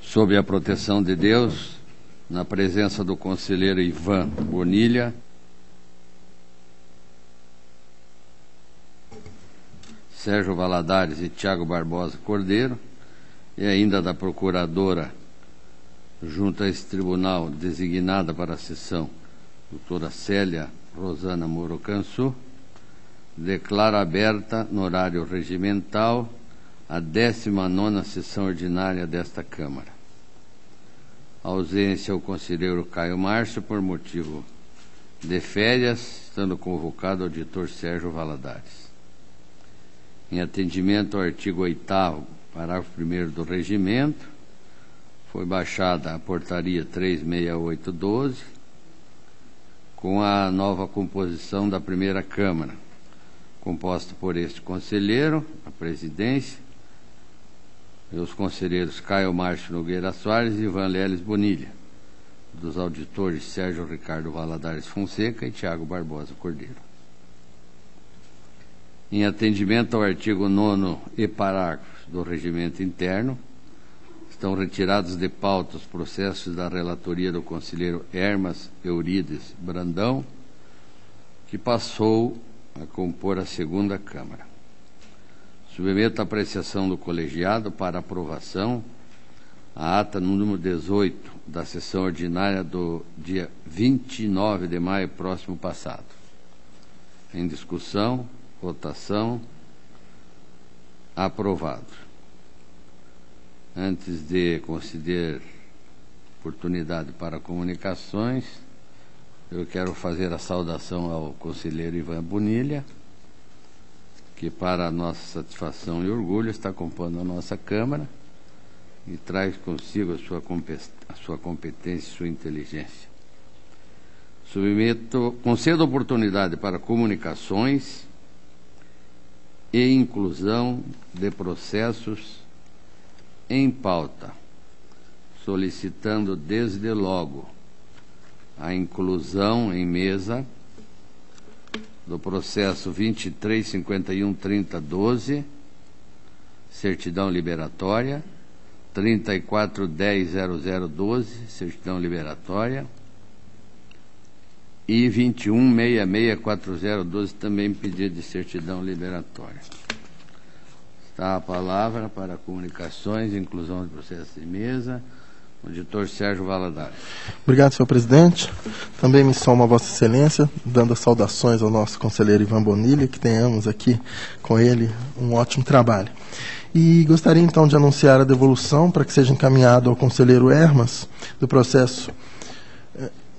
sob a proteção de Deus, na presença do conselheiro Ivan Bonilha, Sérgio Valadares e Tiago Barbosa Cordeiro, e ainda da procuradora junto a esse tribunal designada para a sessão, doutora Célia Rosana Moro Cansu, declara aberta no horário regimental a 19ª sessão ordinária desta Câmara. A ausência o conselheiro Caio Márcio por motivo de férias, estando convocado o auditor Sérgio Valadares. Em atendimento ao artigo 8º, parágrafo 1º do regimento, foi baixada a portaria 36812, com a nova composição da primeira Câmara, composta por este conselheiro, a presidência, e os conselheiros Caio Márcio Nogueira Soares e Ivan Leles Bonilha, dos auditores Sérgio Ricardo Valadares Fonseca e Tiago Barbosa Cordeiro. Em atendimento ao artigo 9º e parágrafos do regimento interno, estão retirados de pauta os processos da relatoria do conselheiro Hermas Eurides Brandão, que passou a compor a segunda Câmara. Submeto à apreciação do colegiado para aprovação a ata número 18 da sessão ordinária do dia 29 de maio próximo passado. Em discussão, votação, aprovado. Antes de conceder oportunidade para comunicações, eu quero fazer a saudação ao conselheiro Ivan Bonilha, que, para a nossa satisfação e orgulho, está compondo a nossa Câmara e traz consigo a sua competência e sua inteligência. Concedo oportunidade para comunicações e inclusão de processos em pauta, solicitando desde logo a inclusão em mesa do processo 23513012, certidão liberatória, 34100012, certidão liberatória, e 21664012, também pedido de certidão liberatória. Está a palavra para comunicações e inclusão de processo em mesa, o auditor Sérgio Valadares. Obrigado, senhor presidente. Também me somo a Vossa Excelência, dando as saudações ao nosso conselheiro Ivan Bonilha, que tenhamos aqui com ele um ótimo trabalho. E gostaria então de anunciar a devolução para que seja encaminhado ao conselheiro Hermas do processo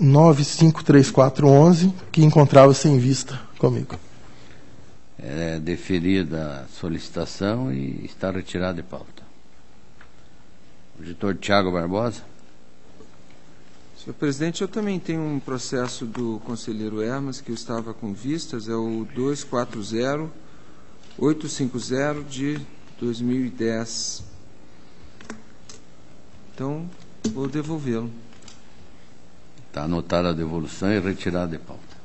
953411, que encontrava-se em vista comigo. É deferida a solicitação e está retirada de pauta. Auditor Tiago Barbosa. Senhor presidente, eu também tenho um processo do conselheiro Hermas que eu estava com vistas, é o 240850 de 2010. Então, vou devolvê-lo. Está anotada a devolução e retirada de pauta.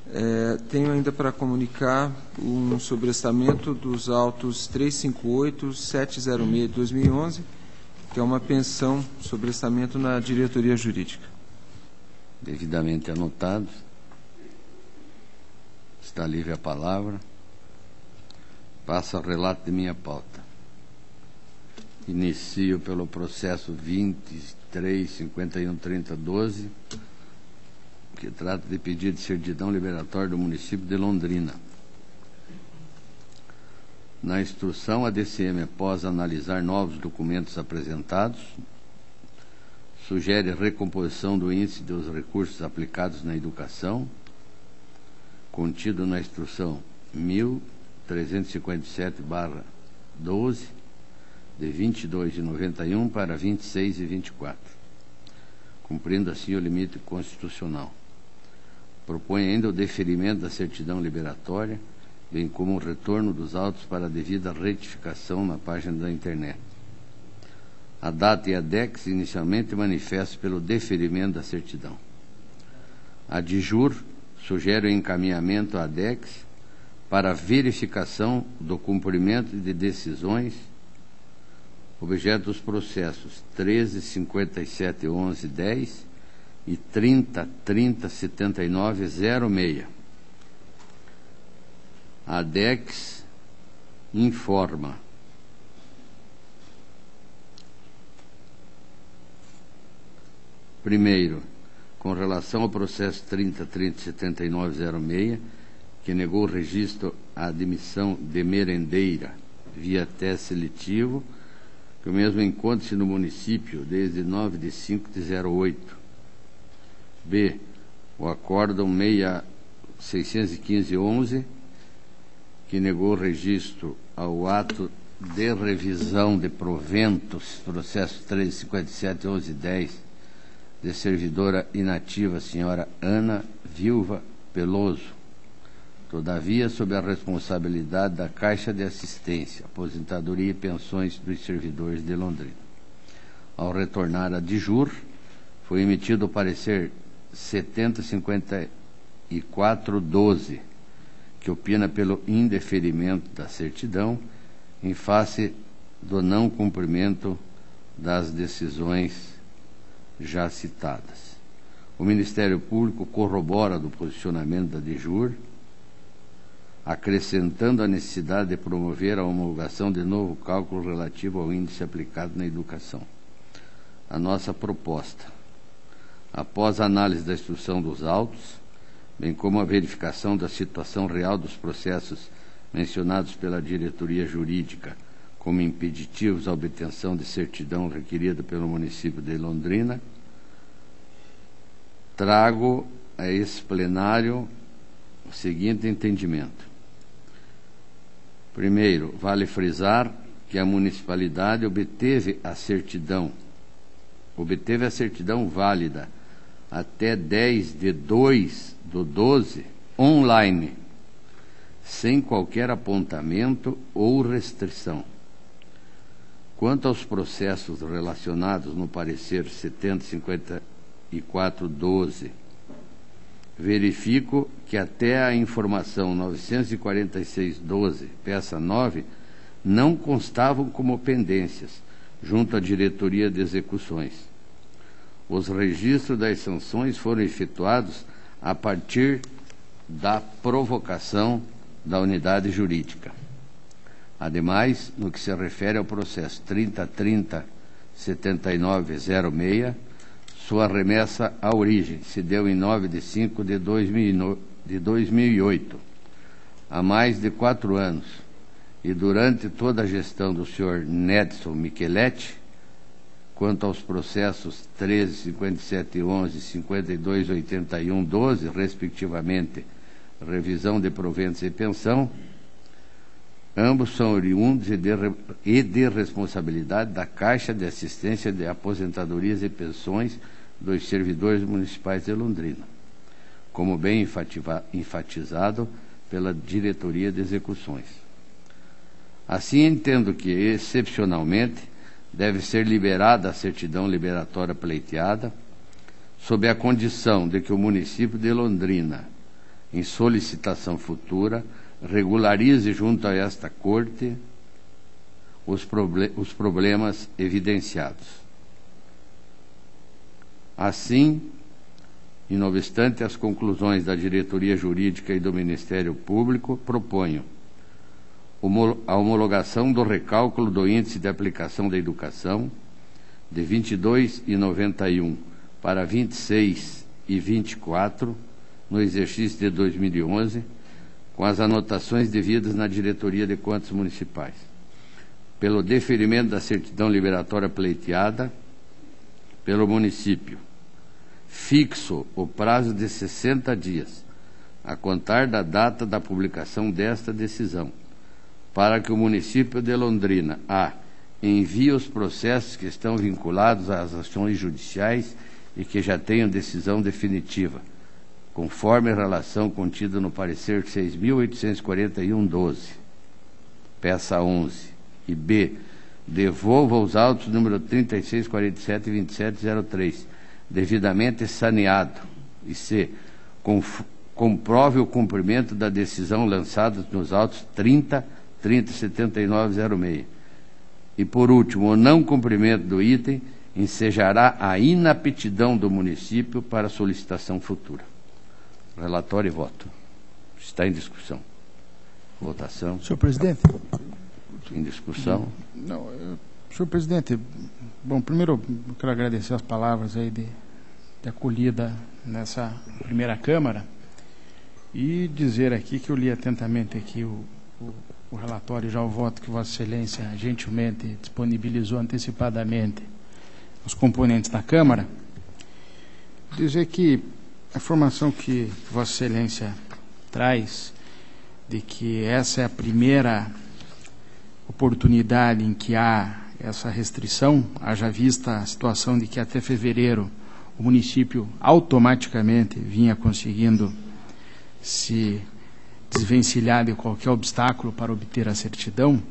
Tenho ainda para comunicar um sobrestamento dos autos 358-706 de 2011, que é uma pensão, sobrestamento na diretoria jurídica. Devidamente anotado. Está livre a palavra. Passo ao relato de minha pauta. Inicio pelo processo 23513012, que trata de pedido de certidão liberatória do município de Londrina. Na instrução, a DCM, após analisar novos documentos apresentados, sugere recomposição do índice dos recursos aplicados na educação, contido na instrução 1357/12, de 22 de 91 para 26 e 24, cumprindo assim o limite constitucional. Propõe ainda o deferimento da certidão liberatória, bem como o retorno dos autos para a devida retificação na página da internet. A data e a DEX inicialmente manifestam pelo deferimento da certidão. A DIJUR sugere o encaminhamento à DEX para verificação do cumprimento de decisões Objeto dos processos 13.57.11.10 e 30.30.79.06. A ADEX informa primeiro, com relação ao processo 30.30.79.06, que negou o registro à admissão de merendeira via teste seletivo, que o mesmo encontra-se no município desde 9/5/08. B. O acórdão 615/11, que negou o registro ao ato de revisão de proventos, processo 13.57.11.10, de servidora inativa, senhora Ana Vilva Peloso, todavia sob a responsabilidade da Caixa de Assistência, Aposentadoria e Pensões dos Servidores de Londrina. Ao retornar a DIJUR, foi emitido o parecer 70.54.12, que opina pelo indeferimento da certidão em face do não cumprimento das decisões já citadas. O Ministério Público corrobora do posicionamento da DIJUR, acrescentando a necessidade de promover a homologação de novo cálculo relativo ao índice aplicado na educação. A nossa proposta, após a análise da instrução dos autos, bem como a verificação da situação real dos processos mencionados pela diretoria jurídica como impeditivos à obtenção de certidão requerida pelo município de Londrina, trago a esse plenário o seguinte entendimento. Primeiro, vale frisar que a municipalidade obteve a certidão válida até 10/2/12 online, sem qualquer apontamento ou restrição. Quanto aos processos relacionados no parecer 70.54.12, verifico que até a informação 946.12, peça 9, não constavam como pendências junto à diretoria de execuções. Os registros das sanções foram efetuados a partir da provocação da unidade jurídica. Ademais, no que se refere ao processo 30.30.79.06, sua remessa à origem se deu em 9/5/2008, há mais de 4 anos, e durante toda a gestão do senhor Nedson Micheletti, quanto aos processos 13.57.11 e 52.81.12, respectivamente, revisão de proventos e pensão, ambos são oriundos e de responsabilidade da Caixa de Assistência de Aposentadorias e Pensões dos Servidores Municipais de Londrina, como bem enfatizado pela Diretoria de Execuções. Assim, entendo que, excepcionalmente, deve ser liberada a certidão liberatória pleiteada, sob a condição de que o município de Londrina, em solicitação futura, regularize junto a esta Corte os problemas evidenciados. Assim, e não obstante as conclusões da Diretoria Jurídica e do Ministério Público, proponho a homologação do recálculo do índice de aplicação da educação de 22,91 para 26,24 no exercício de 2011, com as anotações devidas na Diretoria de Contas Municipais. Pelo deferimento da certidão liberatória pleiteada pelo município, fixo o prazo de 60 dias, a contar da data da publicação desta decisão, para que o município de Londrina envie os processos que estão vinculados às ações judiciais e que já tenham decisão definitiva, conforme a relação contida no parecer 6.841.12, peça 11, e B, devolva os autos número 3647 e 2703, devidamente saneado, e C, comprove o cumprimento da decisão lançada nos autos 30.30.79.06, E, por último, o não cumprimento do item ensejará a inaptidão do município para solicitação futura. Relatório e voto. Está em discussão. Votação. Senhor presidente. Em discussão. Não, senhor presidente, bom, primeiro eu quero agradecer as palavras aí de acolhida nessa primeira Câmara e dizer aqui que eu li atentamente aqui o relatório, já o voto que Vossa Excelência gentilmente disponibilizou antecipadamente os componentes da Câmara. Dizer que a informação que Vossa Excelência traz de que essa é a primeira oportunidade em que há essa restrição, haja vista a situação de que até fevereiro o município automaticamente vinha conseguindo se desvencilhar de qualquer obstáculo para obter a certidão,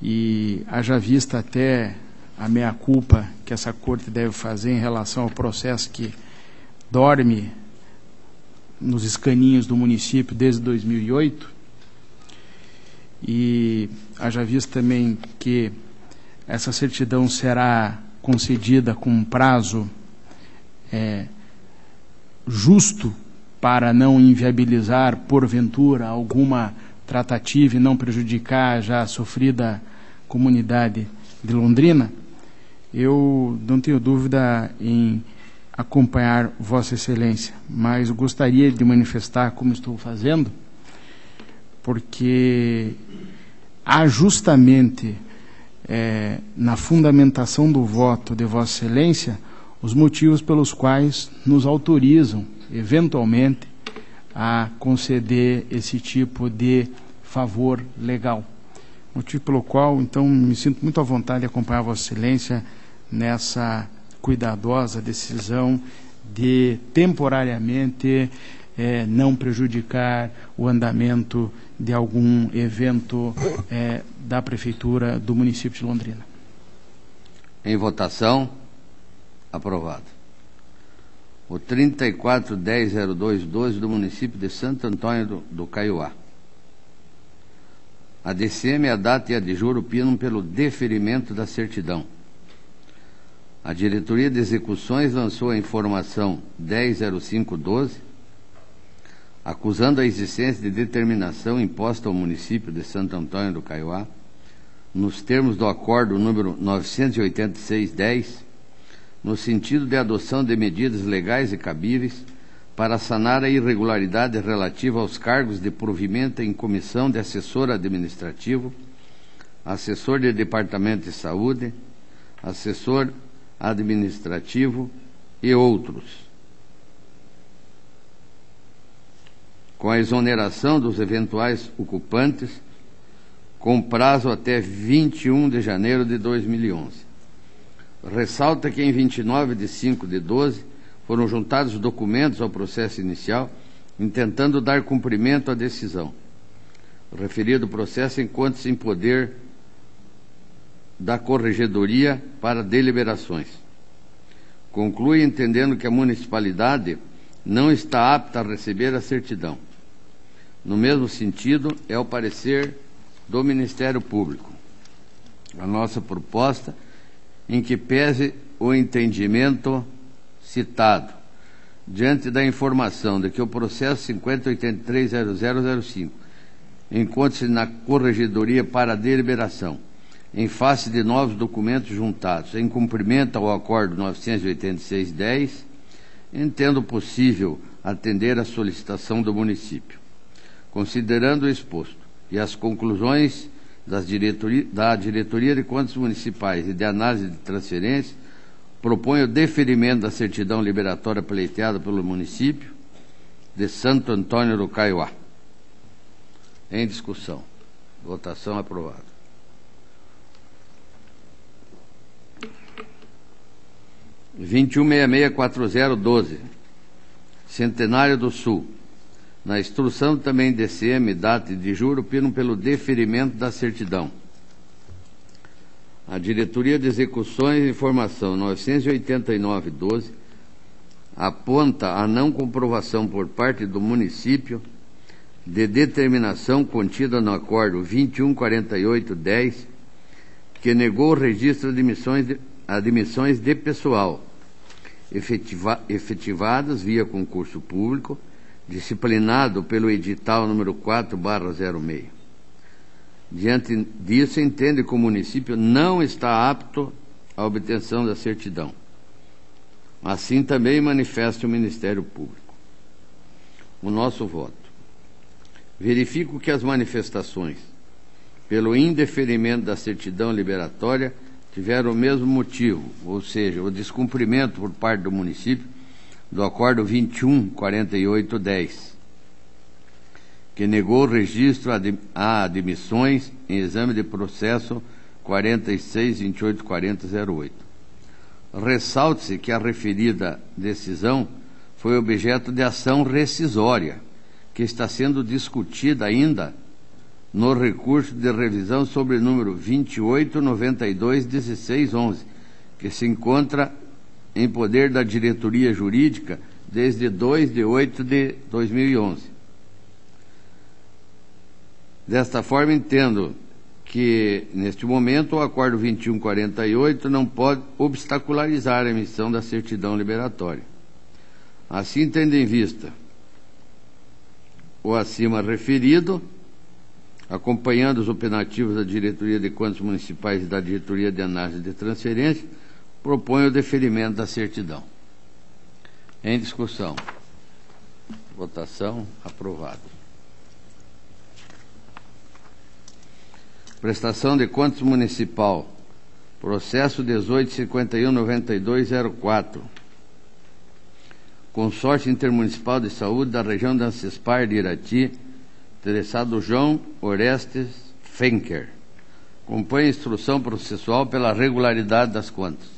e haja vista até a meia-culpa que essa Corte deve fazer em relação ao processo que dorme nos escaninhos do município desde 2008, e haja visto também que essa certidão será concedida com um prazo justo para não inviabilizar, porventura, alguma tratativa e não prejudicar a já sofrida comunidade de Londrina. Eu não tenho dúvida em acompanhar Vossa Excelência, mas gostaria de manifestar como estou fazendo, porque há justamente na fundamentação do voto de Vossa Excelência os motivos pelos quais nos autorizam, eventualmente, a conceder esse tipo de favor legal. Motivo pelo qual, então, me sinto muito à vontade de acompanhar Vossa Excelência nessa cuidadosa decisão de temporariamente não prejudicar o andamento de algum evento da Prefeitura do município de Londrina. Em votação, aprovado. O 34.10.02.12 do município de Santo Antônio do Caiuá. A DCM, a data e a de juro opinam pelo deferimento da certidão. A Diretoria de Execuções lançou a informação 10.05.12, acusando a existência de determinação imposta ao município de Santo Antônio do Caiuá, nos termos do acordo número 986/10, no sentido de adoção de medidas legais e cabíveis para sanar a irregularidade relativa aos cargos de provimento em comissão de assessor administrativo, assessor de departamento de saúde, assessor administrativo e outros, com a exoneração dos eventuais ocupantes, com prazo até 21 de janeiro de 2011. Ressalta que em 29/5/12 foram juntados documentos ao processo inicial, intentando dar cumprimento à decisão. O referido processo encontra-se em poder da Corregedoria para deliberações. Conclui entendendo que a municipalidade não está apta a receber a certidão. No mesmo sentido, é o parecer do Ministério Público. A nossa proposta, em que pese o entendimento citado, diante da informação de que o processo 50830005 encontra-se na Corregedoria para deliberação, em face de novos documentos juntados, em cumprimento ao acordo 986/10, entendo possível atender à solicitação do município. Considerando o exposto e as conclusões da Diretoria de Contas Municipais e de Análise de Transferência, proponho o deferimento da certidão liberatória pleiteada pelo município de Santo Antônio do Caiuá. Em discussão. Votação aprovada. R$ 21.664012, Centenário do Sul. Na instrução também DCM, data e de juro, opinam pelo deferimento da certidão. A Diretoria de Execuções e Informação 989/12 aponta a não comprovação por parte do município de determinação contida no acordo 2148/10 que negou o registro de admissões de pessoal efetivadas via concurso público, disciplinado pelo edital número 4/06. Diante disso, entende que o município não está apto à obtenção da certidão. Assim também manifesta o Ministério Público. O nosso voto. Verifico que as manifestações pelo indeferimento da certidão liberatória tiveram o mesmo motivo, ou seja, o descumprimento por parte do município do Acordo 21.4810, que negou o registro a admissões em exame de processo 46.28.40.08. Ressalte-se que a referida decisão foi objeto de ação rescisória, que está sendo discutida ainda no recurso de revisão sobre o número 28.92.1611, que se encontra em poder da diretoria jurídica desde 2 de 8 de 2011. Desta forma, entendo que, neste momento, o Acordo 21.48 não pode obstacularizar a emissão da certidão liberatória. Assim, tendo em vista o acima referido, acompanhando os opinativos da Diretoria de Contas Municipais e da Diretoria de Análise de Transferência, proponho o deferimento da certidão. Em discussão. Votação. Aprovado. Prestação de Contas Municipal. Processo 18.51.92.04. Consórcio Intermunicipal de Saúde da região da Ancespar de Irati, interessado João Orestes Fenker. Acompanha a instrução processual pela regularidade das contas.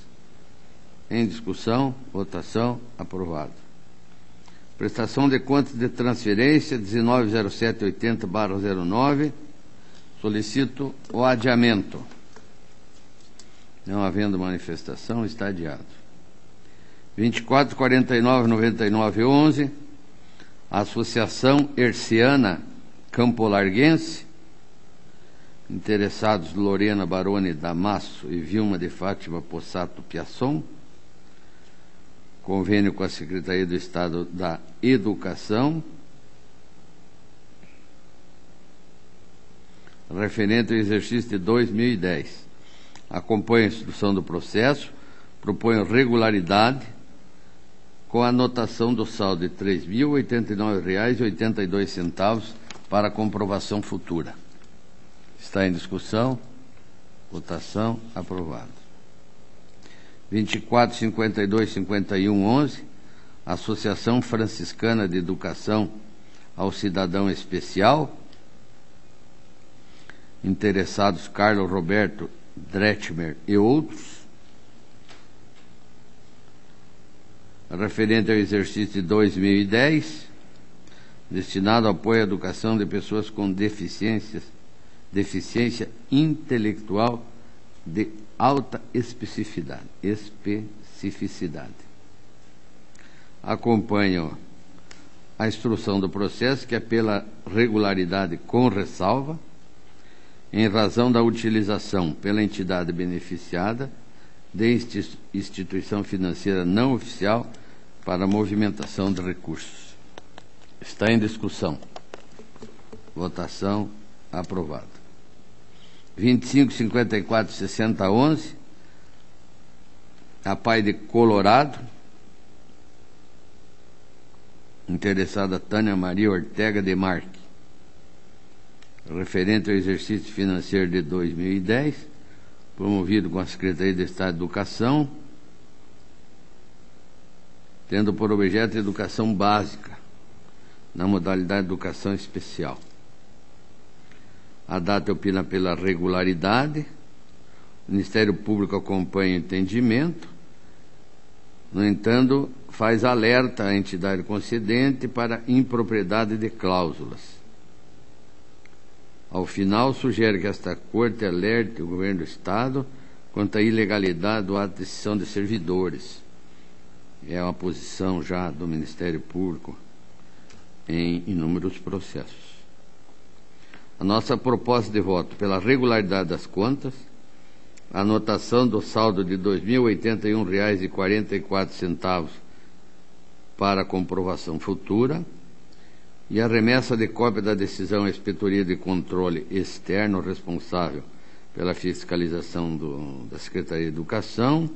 Em discussão, votação, aprovado. Prestação de contas de transferência 190780/09. Solicito o adiamento. Não havendo manifestação, está adiado. 24.49.99.11, Associação Herciana Campolarguense, interessados Lorena Baroni Damasso e Vilma de Fátima Possato Piasson, convênio com a Secretaria do Estado da Educação, referente ao exercício de 2010. Acompanho a instrução do processo, proponho regularidade com a anotação do saldo de R$ 3.089,82 para comprovação futura. Está em discussão. Votação. Aprovado. 24.52.51.11, Associação Franciscana de Educação ao Cidadão Especial, interessados Carlos Roberto Dretmer e outros, referente ao exercício de 2010, destinado ao apoio à educação de pessoas com deficiência intelectual de alta especificidade. Acompanho a instrução do processo, que é pela regularidade com ressalva, em razão da utilização pela entidade beneficiada de instituição financeira não oficial para movimentação de recursos. Está em discussão. Votação. Aprovado. 25.54.60.11, a Pai de Colorado, interessada Tânia Maria Ortega de Marque, referente ao exercício financeiro de 2010, promovido com a Secretaria de Estado de Educação, tendo por objeto a educação básica, na modalidade de educação especial. A data opina pela regularidade, o Ministério Público acompanha o entendimento, no entanto, faz alerta à entidade concedente para impropriedade de cláusulas. Ao final, sugere que esta Corte alerte o Governo do Estado quanto à ilegalidade do ato de cessão de servidores. É uma posição já do Ministério Público em inúmeros processos. A nossa proposta de voto pela regularidade das contas, anotação do saldo de R$ 2.081,44 para comprovação futura e a remessa de cópia da decisão à Inspetoria de Controle Externo responsável pela fiscalização da Secretaria de Educação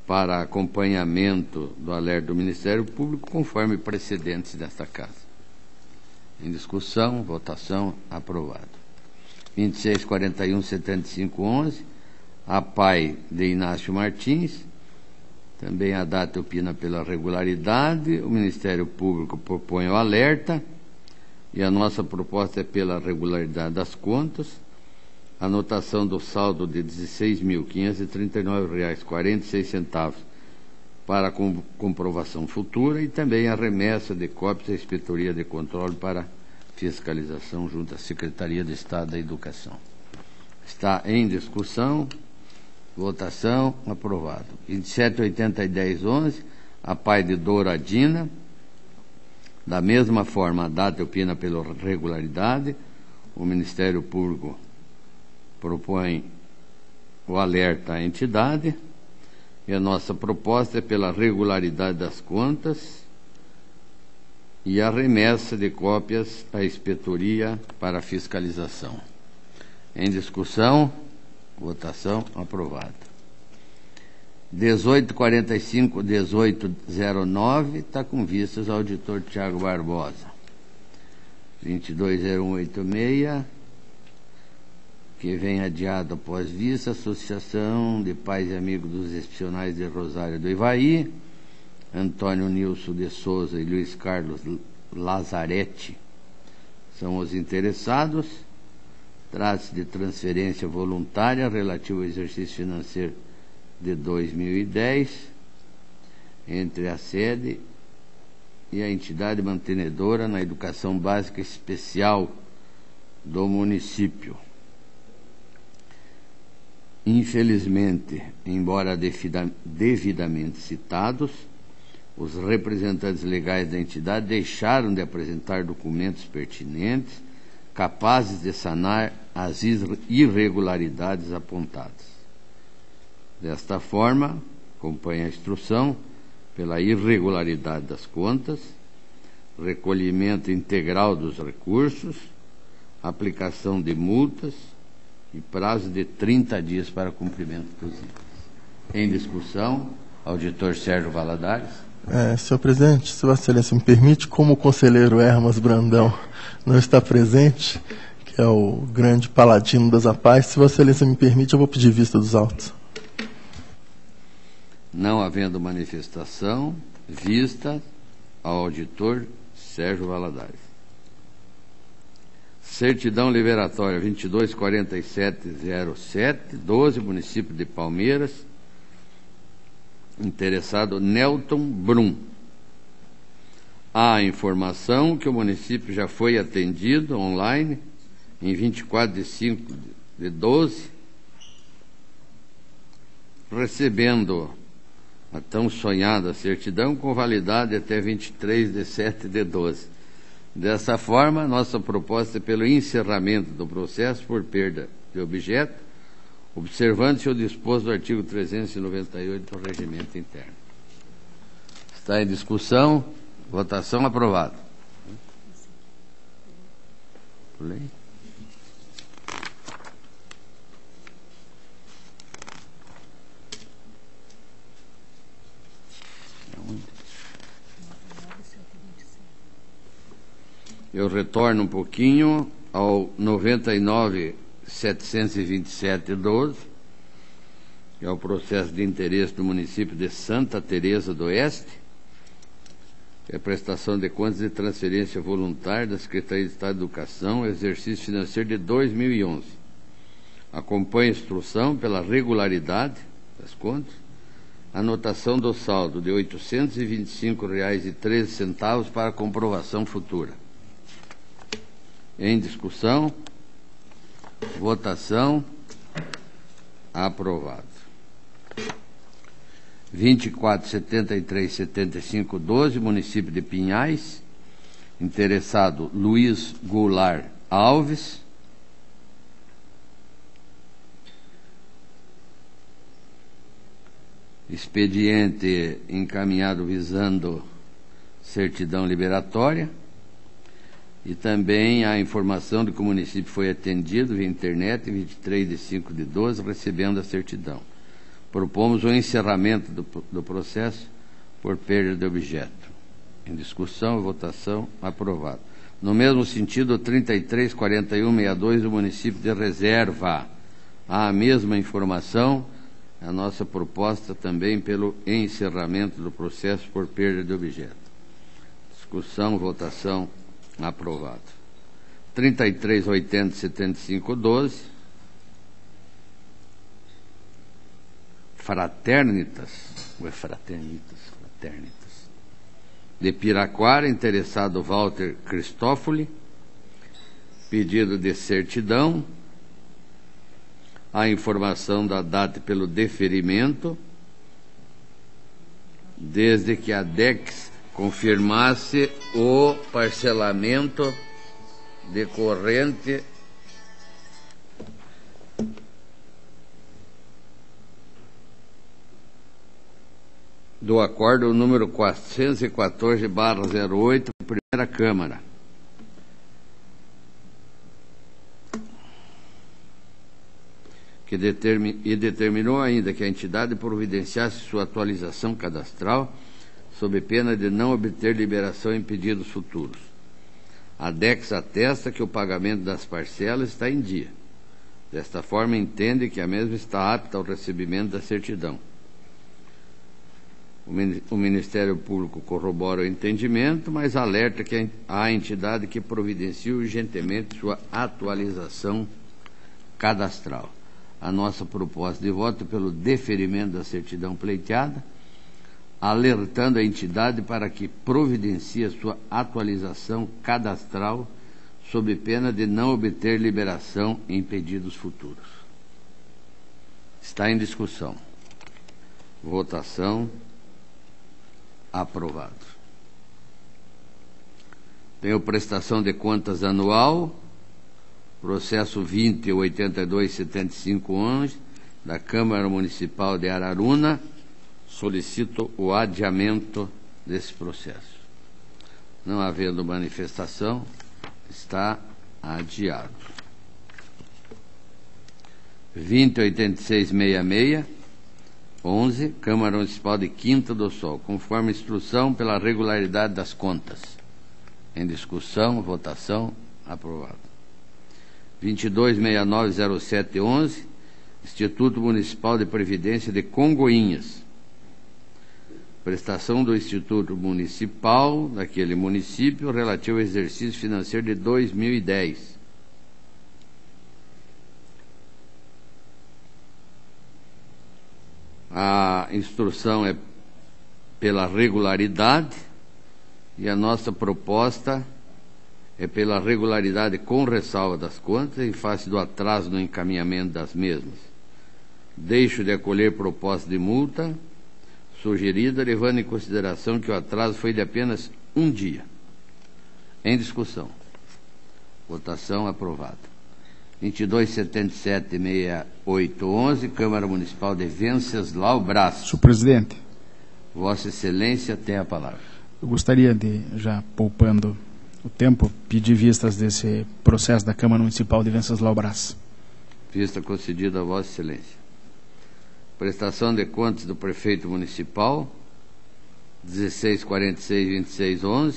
para acompanhamento do alerta do Ministério Público, conforme precedentes desta Casa. Em discussão, votação, aprovado. 26.41.75.11, a PAI de Inácio Martins, também a data opina pela regularidade, o Ministério Público propõe o alerta e a nossa proposta é pela regularidade das contas, anotação do saldo de R$ 16.539,46 para comprovação futura e também a remessa de cópias à Inspetoria de Controle para fiscalização junto à Secretaria de Estado da Educação. Está em discussão, votação, aprovado. 27.80.10.11, a PAI de Douradina, da mesma forma, a data opina pela regularidade, o Ministério Público propõe o alerta à entidade e a nossa proposta é pela regularidade das contas e a remessa de cópias à Inspetoria para fiscalização. Em discussão, votação, aprovado. 18.45.18.09, está com vistas ao auditor Tiago Barbosa. 22.01.86, que vem adiado após vista, Associação de Pais e Amigos dos Excepcionais de Rosário do Ivaí, Antônio Nilson de Souza e Luiz Carlos Lazarete são os interessados. Trata-se de transferência voluntária relativa ao exercício financeiro de 2010 entre a sede e a entidade mantenedora na educação básica especial do município. Infelizmente, embora devidamente citados, os representantes legais da entidade deixaram de apresentar documentos pertinentes capazes de sanar as irregularidades apontadas. Desta forma, acompanha a instrução pela irregularidade das contas, recolhimento integral dos recursos, aplicação de multas e prazo de 30 dias para cumprimento dos itens. Em discussão, auditor Sérgio Valadares. Senhor presidente, se Vossa Excelência me permite, como o conselheiro Hermas Brandão não está presente, que é o grande paladino das APAES, se Vossa Excelência me permite, eu vou pedir vista dos autos. Não havendo manifestação, vista ao auditor Sérgio Valadares. Certidão liberatória 22.47.07, 12, município de Palmeiras. Interessado Nelton Brum. Há a informação que o município já foi atendido online em 24/5/12, recebendo a tão sonhada certidão com validade até 23/7/12. Dessa forma, nossa proposta é pelo encerramento do processo por perda de objeto, observando-se o disposto do artigo 398 do Regimento Interno. Está em discussão, votação aprovada. Pulei. Eu retorno um pouquinho ao 99.727/12, que é o processo de interesse do município de Santa Teresa do Oeste, que é a prestação de contas de transferência voluntária da Secretaria de Estado de Educação, exercício financeiro de 2011. Acompanha a instrução pela regularidade das contas, anotação do saldo de R$ 825,13 para comprovação futura. Em discussão, votação, aprovado. 24.73.75.12, município de Pinhais. Interessado Luiz Goulart Alves. expediente encaminhado visando certidão liberatória, e também a informação de que o município foi atendido via internet em 23/5/12, recebendo a certidão. Propomos o encerramento do processo por perda de objeto. Em discussão, votação, aprovado. No mesmo sentido, 33.4162 do município de Reserva. Há a mesma informação, a nossa proposta também pelo encerramento do processo por perda de objeto. Discussão, votação, aprovado. 33.807512. Fraternitas, ou é fraternitas? Fraternitas. De Piraquara, interessado Walter Cristófoli, pedido de certidão, a informação da data pelo deferimento, desde que a DEX confirmasse o parcelamento decorrente do acordo número 414/08, primeira Câmara. Que determinou ainda que a entidade providenciasse sua atualização cadastral sob pena de não obter liberação em pedidos futuros. A DEX atesta que o pagamento das parcelas está em dia. Desta forma, entende que a mesma está apta ao recebimento da certidão. O Ministério Público corrobora o entendimento, mas alerta que a entidade que providencie urgentemente sua atualização cadastral. A nossa proposta de voto pelo deferimento da certidão pleiteada, alertando a entidade para que providencie a sua atualização cadastral sob pena de não obter liberação em pedidos futuros. Está em discussão. Votação. Aprovado. Tenho prestação de contas anual, processo 20.827511, da Câmara Municipal de Araruna. Solicito o adiamento desse processo. Não havendo manifestação, está adiado. 20.8666, 11, Câmara Municipal de Quinta do Sol, conforme instrução pela regularidade das contas. Em discussão, votação, aprovado. 22.690711, Instituto Municipal de Previdência de Congoinhas. Prestação do Instituto Municipal daquele município relativo ao exercício financeiro de 2010. A instrução é pela regularidade e a nossa proposta é pela regularidade com ressalva das contas em face do atraso no encaminhamento das mesmas. Deixo de acolher proposta de multa sugerida, levando em consideração que o atraso foi de apenas um dia. Em discussão. Votação aprovada. 22.776811, Câmara Municipal de Venceslau Braz. Senhor presidente. Vossa Excelência tem a palavra. Eu gostaria de, já poupando o tempo, pedir vistas desse processo da Câmara Municipal de Venceslau Braz. Vista concedida a Vossa Excelência. Prestação de contas do Prefeito Municipal, 16.462611,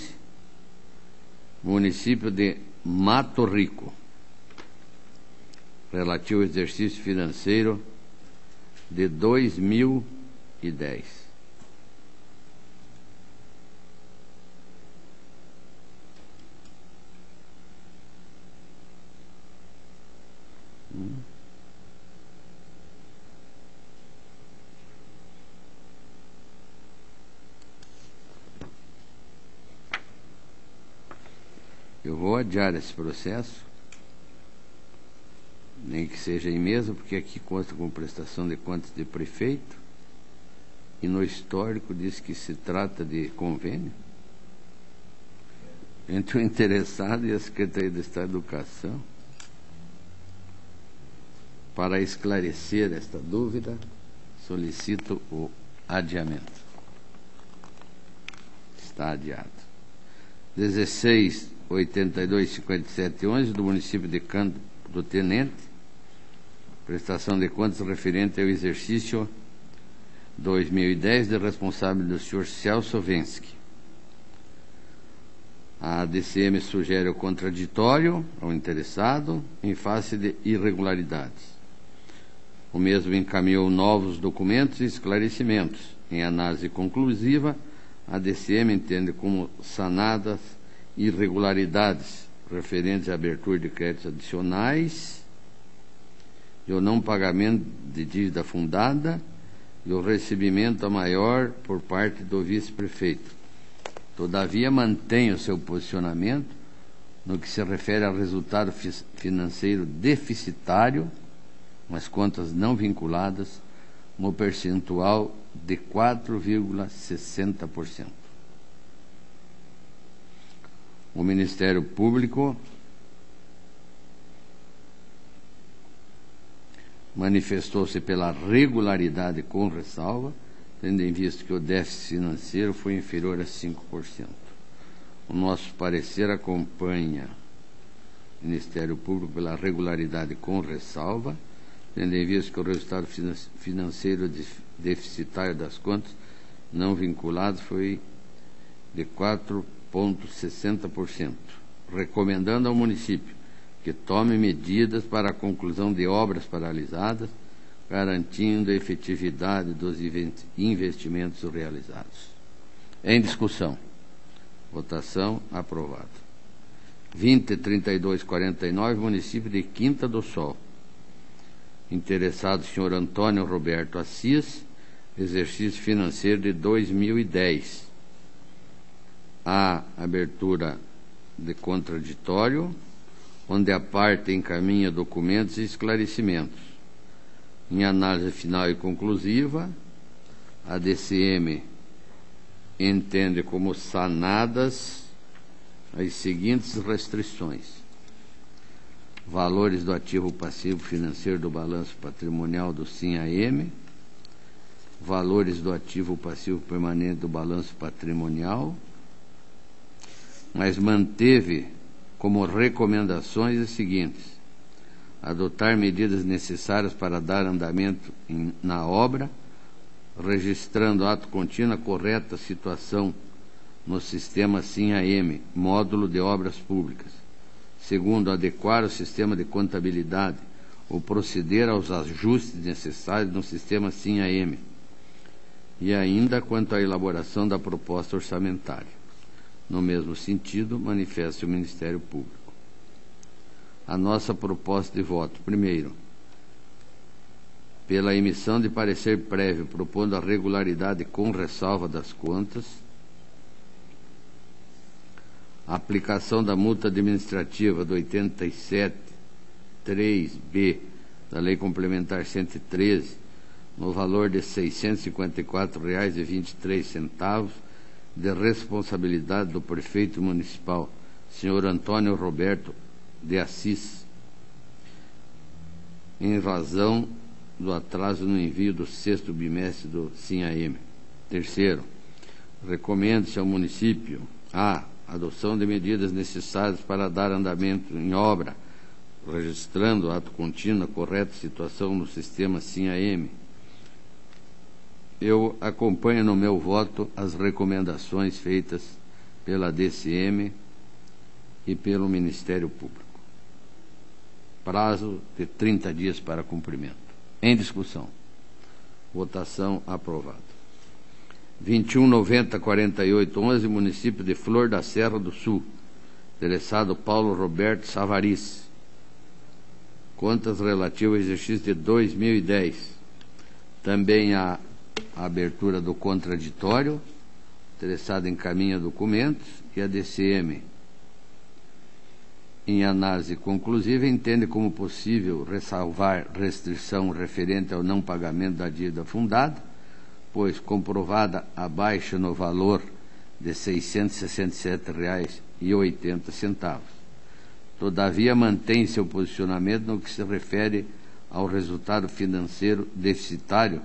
município de Mato Rico, relativo ao exercício financeiro de 2010. Eu vou adiar esse processo, nem que seja em mesa, porque aqui consta com prestação de contas de prefeito, e no histórico diz que se trata de convênio entre o interessado e a Secretaria de Estado de Educação. Para esclarecer esta dúvida, solicito o adiamento. Está adiado. 16.82.57.11 do município de Campo do Tenente, prestação de contas referente ao exercício 2010 de responsável do senhor Celso Vensky. A DCM sugere o contraditório ao interessado em face de irregularidades. O mesmo encaminhou novos documentos e esclarecimentos. Em análise conclusiva, a DCM entende como sanadas irregularidades referentes à abertura de créditos adicionais e o não pagamento de dívida fundada e o recebimento a maior por parte do vice-prefeito. Todavia, mantém o seu posicionamento no que se refere ao resultado financeiro deficitário, as contas não vinculadas, no percentual de 4,60%. O Ministério Público manifestou-se pela regularidade com ressalva, tendo em vista que o déficit financeiro foi inferior a 5%. O nosso parecer acompanha o Ministério Público pela regularidade com ressalva, tendo em vista que o resultado financeiro deficitário das contas não vinculadas foi de 4,60%, recomendando ao município que tome medidas para a conclusão de obras paralisadas, garantindo a efetividade dos investimentos realizados. Em discussão. Votação aprovada. 20.32.49, município de Quinta do Sol. Interessado, senhor Antônio Roberto Assis, exercício financeiro de 2010. A abertura de contraditório, onde a parte encaminha documentos e esclarecimentos. Em análise final e conclusiva, a DCM entende como sanadas as seguintes restrições: valores do ativo passivo financeiro do balanço patrimonial do SIM-AM, valores do ativo passivo permanente do balanço patrimonial, mas manteve como recomendações as seguintes: adotar medidas necessárias para dar andamento na obra, registrando ato contínuo a correta situação no sistema SIM-AM, módulo de obras públicas. Segundo, adequar o sistema de contabilidade ou proceder aos ajustes necessários no sistema SIM-AM. E ainda quanto à elaboração da proposta orçamentária. No mesmo sentido, manifesta o Ministério Público. A nossa proposta de voto: primeiro, pela emissão de parecer prévio propondo a regularidade com ressalva das contas, a aplicação da multa administrativa do 87.3b da Lei Complementar 113 no valor de R$ 654,23 de responsabilidade do prefeito municipal, senhor Antônio Roberto de Assis, em razão do atraso no envio do 6º bimestre do SIM-AM. Terceiro, recomenda-se ao município a adoção de medidas necessárias para dar andamento em obra, registrando ato contínuo a correta situação no sistema SIM-AM. Eu acompanho no meu voto as recomendações feitas pela DCM e pelo Ministério Público. Prazo de 30 dias para cumprimento. Em discussão. Votação aprovada. 21.90.48.11, município de Flor da Serra do Sul. Interessado Paulo Roberto Savariz. Contas relativas ao exercício de 2010. Também a abertura do contraditório. Interessado encaminha documentos e a DCM, em análise conclusiva, entende como possível ressalvar restrição referente ao não pagamento da dívida fundada, pois comprovada a baixa no valor de R$ 667,80. Todavia, mantém seu posicionamento no que se refere ao resultado financeiro deficitário,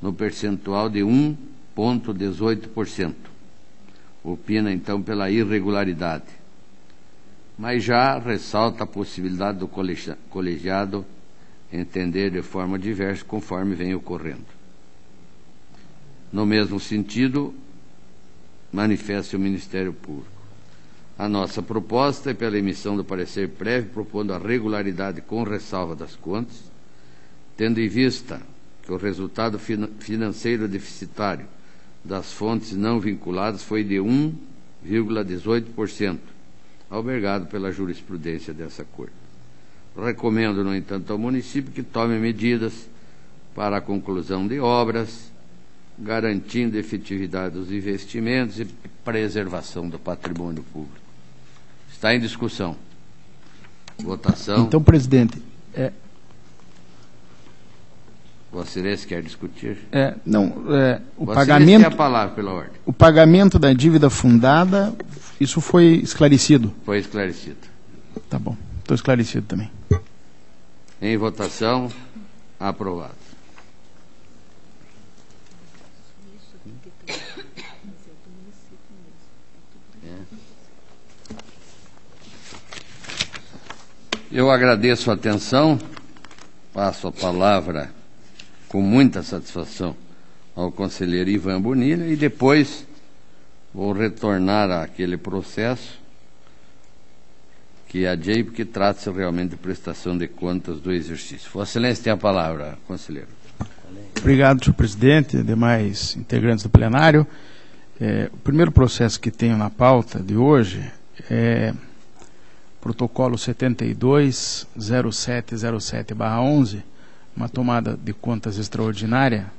no percentual de 1,18%. Opina, então, pela irregularidade, mas já ressalta a possibilidade do colegiado entender de forma diversa conforme vem ocorrendo. No mesmo sentido, manifesta o Ministério Público. A nossa proposta é pela emissão do parecer prévio, propondo a regularidade com ressalva das contas, tendo em vista que o resultado financeiro deficitário das fontes não vinculadas foi de 1,18%, albergado pela jurisprudência dessa Corte. Recomendo, no entanto, ao município que tome medidas para a conclusão de obras, garantindo a efetividade dos investimentos e preservação do patrimônio público. Está em discussão. Votação. Então, presidente... Vossa Excelência quer discutir? O Vossa pagamento... tem a palavra, pela ordem. O pagamento da dívida fundada, isso foi esclarecido? Foi esclarecido. Tá bom, estou esclarecido também. Em votação, aprovado. Eu agradeço a atenção, passo a palavra com muita satisfação ao conselheiro Ivan Bonilha e depois vou retornar àquele processo que adiei, porque trata-se realmente de prestação de contas do exercício. Vossa Excelência tem a palavra, conselheiro. Obrigado, senhor presidente, demais integrantes do plenário. O primeiro processo que tenho na pauta de hoje é protocolo 720707/11, uma tomada de contas extraordinária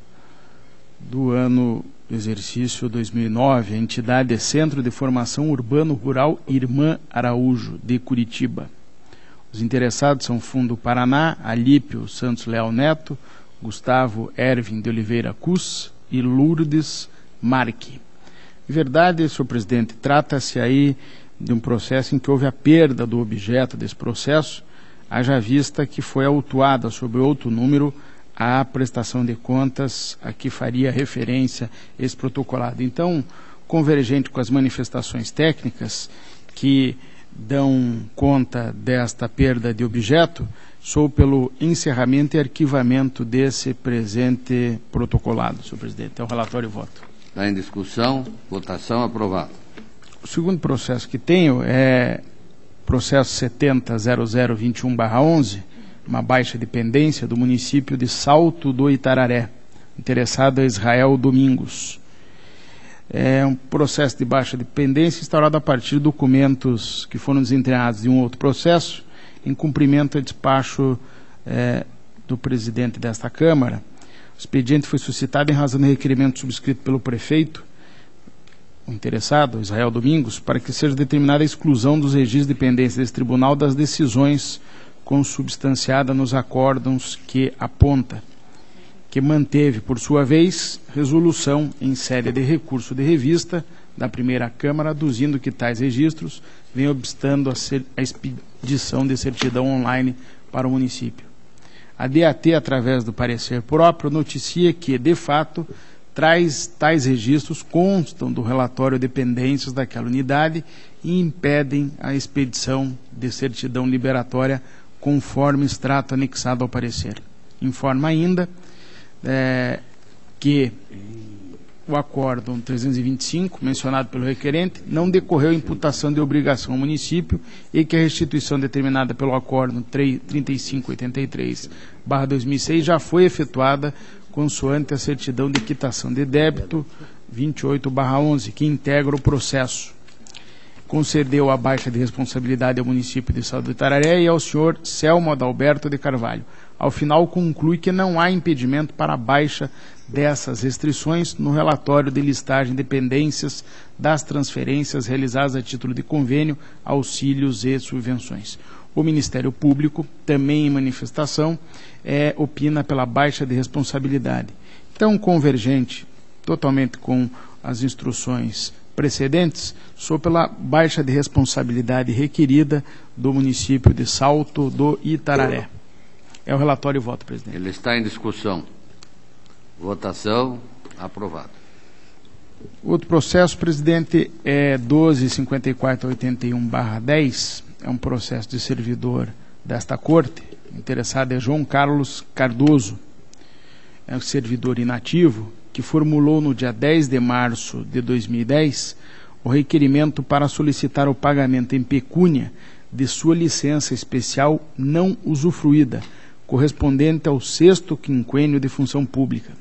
do ano do exercício 2009, a entidade é Centro de Formação Urbano Rural Irmã Araújo, de Curitiba. Os interessados são Fundo Paraná, Alípio Santos Leal Neto, Gustavo Ervin de Oliveira Cus e Lourdes Marque. De verdade, senhor presidente, trata-se aí de um processo em que houve a perda do objeto desse processo, haja vista que foi autuada sobre outro número a prestação de contas a que faria referência esse protocolado. Então, convergente com as manifestações técnicas que dão conta desta perda de objeto, sou pelo encerramento e arquivamento desse presente protocolado, senhor presidente. É o relatório e voto. Está em discussão, votação, aprovado. O segundo processo que tenho é processo 70.0021/11, uma baixa de pendência do município de Salto do Itararé. Interessado é Israel Domingos. É um processo de baixa de pendência instaurado a partir de documentos que foram desencadeados de um outro processo, em cumprimento a despacho do presidente desta Câmara. O expediente foi suscitado em razão do requerimento subscrito pelo prefeito, o interessado, Israel Domingos, para que seja determinada a exclusão dos registros de pendência desse tribunal das decisões consubstanciadas nos acórdãos que aponta, que manteve, por sua vez, resolução em sede de recurso de revista da primeira Câmara, aduzindo que tais registros vêm obstando a expedição de certidão online para o município. A DAT, através do parecer próprio, noticia que, de fato, tais registros constam do relatório de pendências daquela unidade e impedem a expedição de certidão liberatória conforme extrato anexado ao parecer. Informa ainda que o acórdão 325, mencionado pelo requerente, não decorreu imputação de obrigação ao município e que a restituição determinada pelo acórdão 3583/2006 já foi efetuada consoante a certidão de quitação de débito 28/11, que integra o processo. Concedeu a baixa de responsabilidade ao município de Salto do Itararé e ao senhor Selmo Adalberto de Carvalho. Ao final, conclui que não há impedimento para a baixa dessas restrições no relatório de listagem de pendências das transferências realizadas a título de convênio, auxílios e subvenções. O Ministério Público, também em manifestação, opina pela baixa de responsabilidade. Então, convergente totalmente com as instruções precedentes, sou pela baixa de responsabilidade requerida do município de Salto do Itararé. É o relatório e voto, presidente. Ele está em discussão. Votação. Aprovado. Outro processo, presidente, é 12.5481/10, é um processo de servidor desta Corte. O interessado é João Carlos Cardoso, é um servidor inativo, que formulou no dia 10 de março de 2010 o requerimento para solicitar o pagamento em pecúnia de sua licença especial não usufruída, correspondente ao 6º quinquênio de função pública.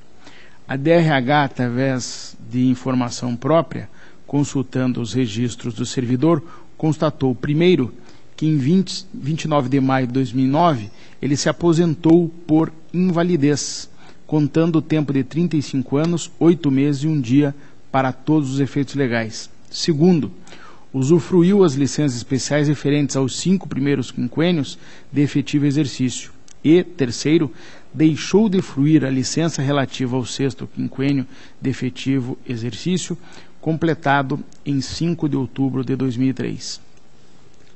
A DRH, através de informação própria, consultando os registros do servidor, constatou, primeiro, que em 29 de maio de 2009, ele se aposentou por invalidez, contando o tempo de 35 anos, 8 meses e 1 dia para todos os efeitos legais. Segundo, usufruiu as licenças especiais referentes aos 5 primeiros quinquênios de efetivo exercício. E, terceiro, deixou de fruir a licença relativa ao 6º quinquênio de efetivo exercício, completado em 5 de outubro de 2003.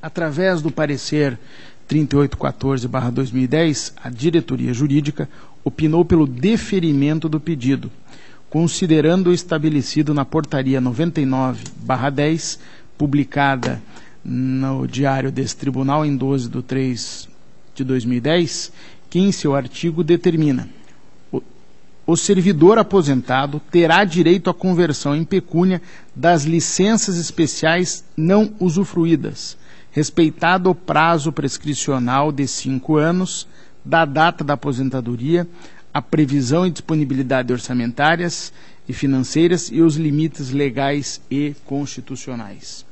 Através do parecer 3814/2010, a diretoria jurídica opinou pelo deferimento do pedido, considerando o estabelecido na portaria 99/10, publicada no Diário desse Tribunal em 12/3/2010, que em seu artigo determina: o servidor aposentado terá direito à conversão em pecúnia das licenças especiais não usufruídas, respeitado o prazo prescricional de 5 anos da data da aposentadoria, a previsão e disponibilidade orçamentárias e financeiras e os limites legais e constitucionais.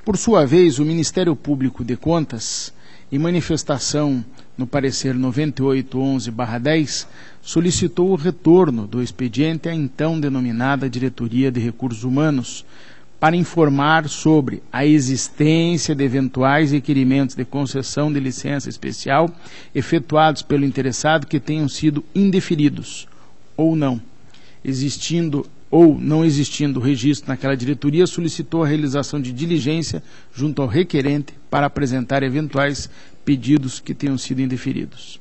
Por sua vez, o Ministério Público de Contas, em manifestação no parecer 9811/10, solicitou o retorno do expediente à então denominada Diretoria de Recursos Humanos, para informar sobre a existência de eventuais requerimentos de concessão de licença especial efetuados pelo interessado que tenham sido indeferidos, ou não. Existindo ou não existindo registro naquela diretoria, solicitou a realização de diligência junto ao requerente para apresentar eventuais pedidos que tenham sido indeferidos.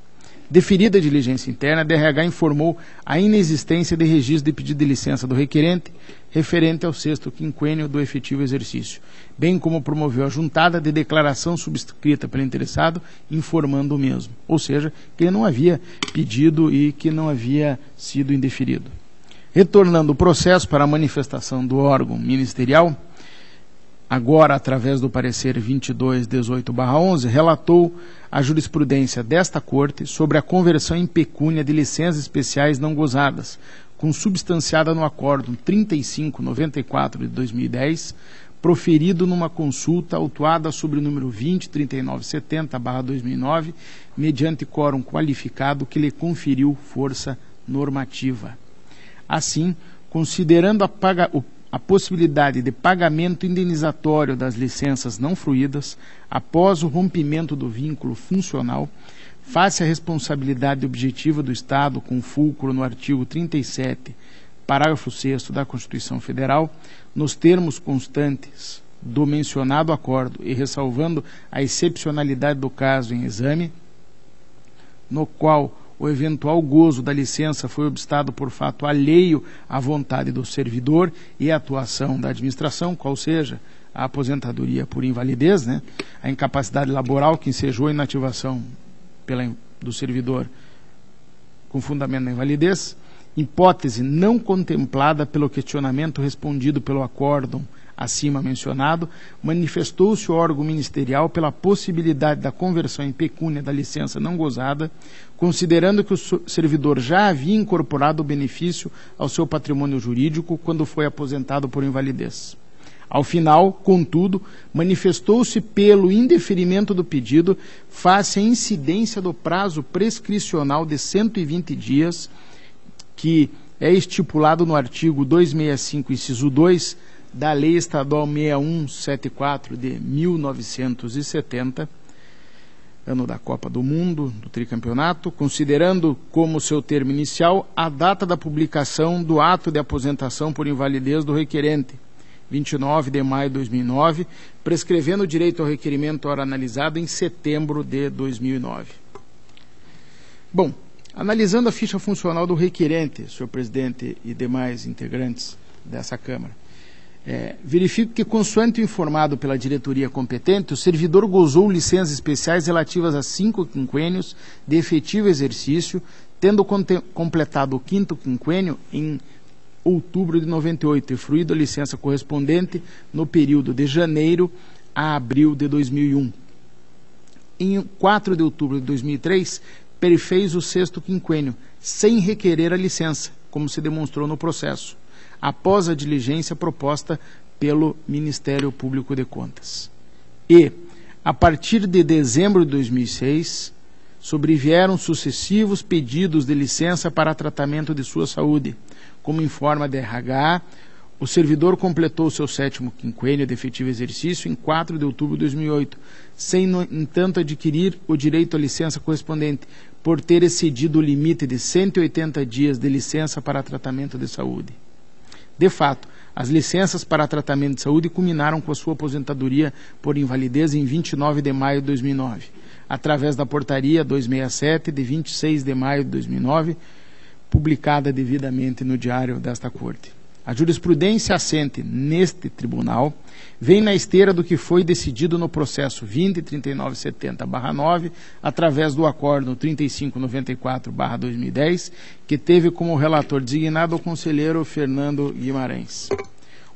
Deferida a diligência interna, a DRH informou a inexistência de registro de pedido de licença do requerente referente ao 6º quinquênio do efetivo exercício, bem como promoveu a juntada de declaração subscrita pelo interessado informando o mesmo, ou seja, que ele não havia pedido e que não havia sido indeferido. Retornando o processo para a manifestação do órgão ministerial, agora através do parecer 2218/11, relatou a jurisprudência desta Corte sobre a conversão em pecúnia de licenças especiais não gozadas, consubstanciada no Acórdão 3594 de 2010, proferido numa consulta autuada sobre o número 203970/2009, mediante quórum qualificado que lhe conferiu força normativa. Assim, considerando a possibilidade de pagamento indenizatório das licenças não fruídas após o rompimento do vínculo funcional, face à responsabilidade objetiva do Estado com fulcro no artigo 37, parágrafo 6º da Constituição Federal, nos termos constantes do mencionado acordo e ressalvando a excepcionalidade do caso em exame, no qual o eventual gozo da licença foi obstado por fato alheio à vontade do servidor e à atuação da administração, qual seja a aposentadoria por invalidez, a incapacidade laboral que ensejou a inativação do servidor com fundamento na invalidez, hipótese não contemplada pelo questionamento respondido pelo acórdão acima mencionado, manifestou-se o órgão ministerial pela possibilidade da conversão em pecúnia da licença não gozada, considerando que o servidor já havia incorporado o benefício ao seu patrimônio jurídico quando foi aposentado por invalidez. Ao final, contudo, manifestou-se pelo indeferimento do pedido face à incidência do prazo prescricional de 120 dias, que é estipulado no artigo 265, inciso 2, da Lei Estadual 6174 de 1970, ano da Copa do Mundo, do tricampeonato, considerando como seu termo inicial a data da publicação do ato de aposentação por invalidez do requerente, 29 de maio de 2009, prescrevendo o direito ao requerimento ora analisado em setembro de 2009. Bom, Analisando a ficha funcional do requerente, senhor presidente e demais integrantes dessa Câmara, verifico que, consoante o informado pela diretoria competente, o servidor gozou licenças especiais relativas a 5 quinquênios de efetivo exercício, tendo completado o 5º quinquênio em outubro de 98 e fruído a licença correspondente no período de janeiro a abril de 2001. Em 4 de outubro de 2003, perfez o 6º quinquênio, sem requerer a licença, como se demonstrou no processo, após a diligência proposta pelo Ministério Público de Contas. E, a partir de dezembro de 2006, sobrevieram sucessivos pedidos de licença para tratamento de sua saúde, como informa a DRH. O servidor completou seu 7º quinquênio de efetivo exercício em 4 de outubro de 2008, sem, no entanto, adquirir o direito à licença correspondente, por ter excedido o limite de 180 dias de licença para tratamento de saúde. De fato, as licenças para tratamento de saúde culminaram com a sua aposentadoria por invalidez em 29 de maio de 2009, através da Portaria 267, de 26 de maio de 2009, publicada devidamente no Diário desta Corte. A jurisprudência assente neste tribunal vem na esteira do que foi decidido no processo 203970/9, através do acórdão 3594/2010, que teve como relator designado o conselheiro Fernando Guimarães.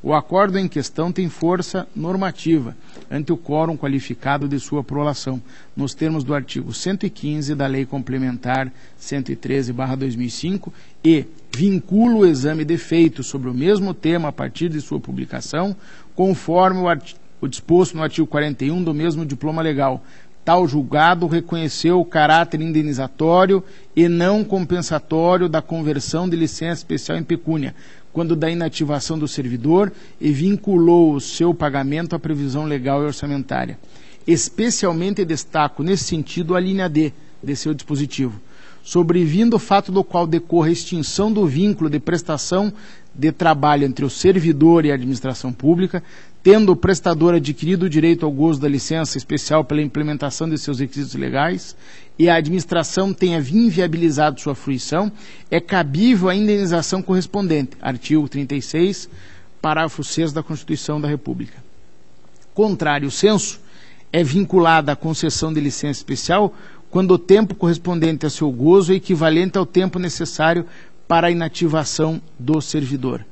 O acordo em questão tem força normativa ante o quórum qualificado de sua prolação, nos termos do artigo 115 da Lei Complementar 113/2005 e vincula o exame de feito sobre o mesmo tema a partir de sua publicação, conforme o disposto no artigo 41 do mesmo diploma legal. Tal julgado reconheceu o caráter indenizatório e não compensatório da conversão de licença especial em pecúnia, quando da inativação do servidor, e vinculou o seu pagamento à previsão legal e orçamentária. Especialmente destaco, nesse sentido, a linha D de seu dispositivo. Sobrevindo o fato do qual decorre a extinção do vínculo de prestação de trabalho entre o servidor e a administração pública, tendo o prestador adquirido o direito ao gozo da licença especial pela implementação de seus requisitos legais e a administração tenha inviabilizado sua fruição, é cabível a indenização correspondente, artigo 36, parágrafo 6º da Constituição da República. Contrário senso, é vinculada à concessão de licença especial quando o tempo correspondente a seu gozo é equivalente ao tempo necessário para a inativação do servidor.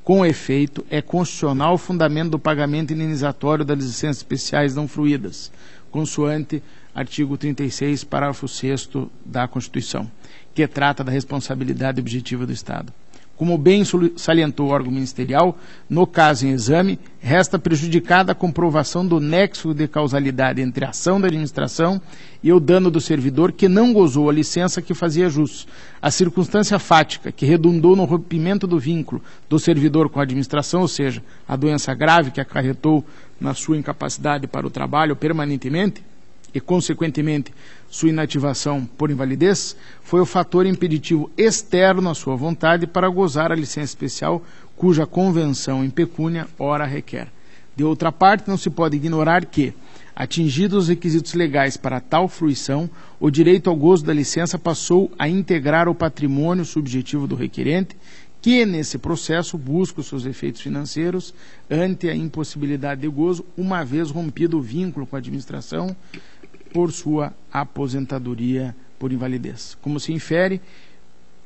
Com efeito, é constitucional o fundamento do pagamento indenizatório das licenças especiais não fruídas, consoante artigo 36, parágrafo 6º da Constituição, que trata da responsabilidade objetiva do Estado. Como bem salientou o órgão ministerial, no caso em exame, resta prejudicada a comprovação do nexo de causalidade entre a ação da administração e o dano do servidor que não gozou a licença que fazia jus. A circunstância fática que redundou no rompimento do vínculo do servidor com a administração, ou seja, a doença grave que acarretou na sua incapacidade para o trabalho permanentemente, e, consequentemente, sua inativação por invalidez, foi o fator impeditivo externo à sua vontade para gozar a licença especial, cuja convenção em pecúnia ora requer. De outra parte, não se pode ignorar que, atingidos os requisitos legais para tal fruição, o direito ao gozo da licença passou a integrar o patrimônio subjetivo do requerente, que, nesse processo, busca os seus efeitos financeiros ante a impossibilidade de gozo, uma vez rompido o vínculo com a administração por sua aposentadoria por invalidez. Como se infere,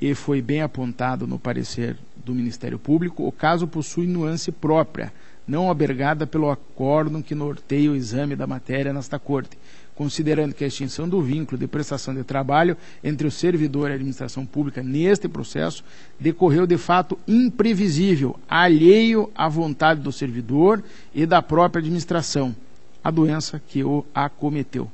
e foi bem apontado no parecer do Ministério Público, o caso possui nuance própria, não albergada pelo acórdão que norteia o exame da matéria nesta Corte, considerando que a extinção do vínculo de prestação de trabalho entre o servidor e a administração pública neste processo decorreu de fato imprevisível, alheio à vontade do servidor e da própria administração, a doença que o acometeu.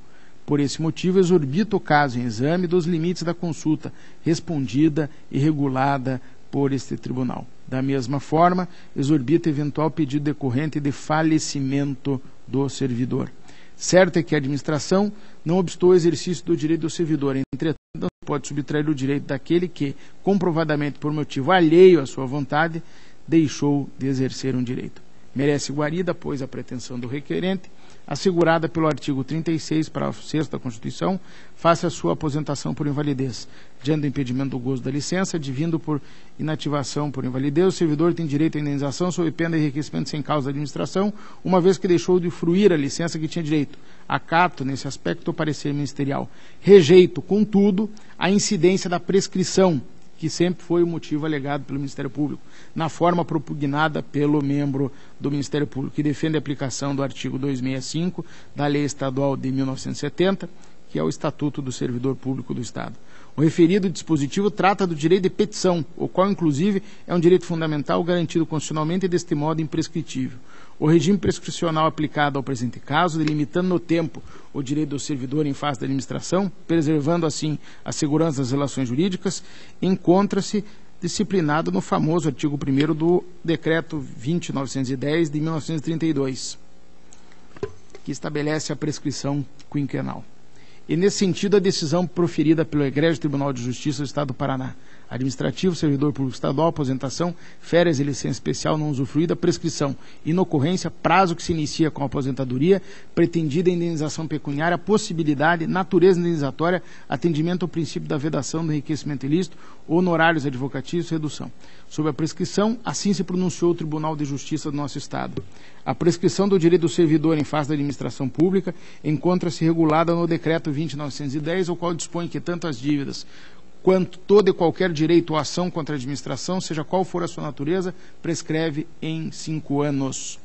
Por esse motivo, exorbita o caso em exame dos limites da consulta respondida e regulada por este tribunal. Da mesma forma, exorbita eventual pedido decorrente de falecimento do servidor. Certo é que a administração não obstou o exercício do direito do servidor, entretanto, não pode subtrair o direito daquele que, comprovadamente por motivo alheio à sua vontade, deixou de exercer um direito. Merece guarida, pois, a pretensão do requerente, assegurada pelo artigo 36, parágrafo 6º da Constituição, face a sua aposentação por invalidez. Diante do impedimento do gozo da licença, advindo por inativação por invalidez, o servidor tem direito à indenização sob pena de enriquecimento sem causa da administração, uma vez que deixou de fruir a licença que tinha direito. Acato, nesse aspecto, o parecer ministerial. Rejeito, contudo, a incidência da prescrição, que sempre foi o motivo alegado pelo Ministério Público, na forma propugnada pelo membro do Ministério Público, que defende a aplicação do artigo 265 da Lei Estadual de 1970, que é o Estatuto do Servidor Público do Estado. O referido dispositivo trata do direito de petição, o qual, inclusive, é um direito fundamental garantido constitucionalmente e, deste modo, imprescritível. O regime prescricional aplicado ao presente caso, delimitando no tempo o direito do servidor em face da administração, preservando, assim, a segurança das relações jurídicas, encontra-se disciplinado no famoso artigo 1º do Decreto 20.910 de 1932, que estabelece a prescrição quinquenal. E, nesse sentido, a decisão proferida pelo Egrégio Tribunal de Justiça do Estado do Paraná, administrativo, servidor público estadual, aposentação, férias e licença especial não usufruída, prescrição, inocorrência, prazo que se inicia com a aposentadoria, pretendida indenização pecuniária, possibilidade, natureza indenizatória, atendimento ao princípio da vedação do enriquecimento ilícito, honorários advocatícios, redução. Sobre a prescrição, assim se pronunciou o Tribunal de Justiça do nosso Estado. A prescrição do direito do servidor em face da administração pública encontra-se regulada no Decreto 20.910, o qual dispõe que tanto as dívidas quanto todo e qualquer direito ou ação contra a administração, seja qual for a sua natureza, prescreve em 5 anos.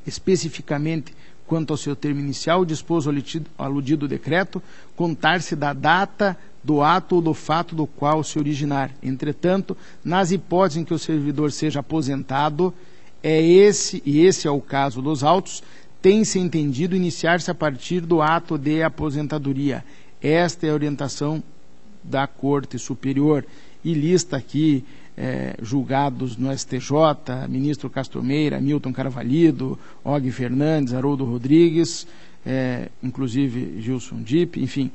Especificamente, quanto ao seu termo inicial, dispôs o aludido decreto, contar-se da data do ato ou do fato do qual se originar. Entretanto, nas hipóteses em que o servidor seja aposentado, esse é o caso dos autos, tem-se entendido iniciar-se a partir do ato de aposentadoria. Esta é a orientação da Corte Superior, e lista aqui julgados no STJ, ministro Castro Meira, Milton Carvalho, Og Fernandes, Haroldo Rodrigues, inclusive Gilson Dipp, enfim,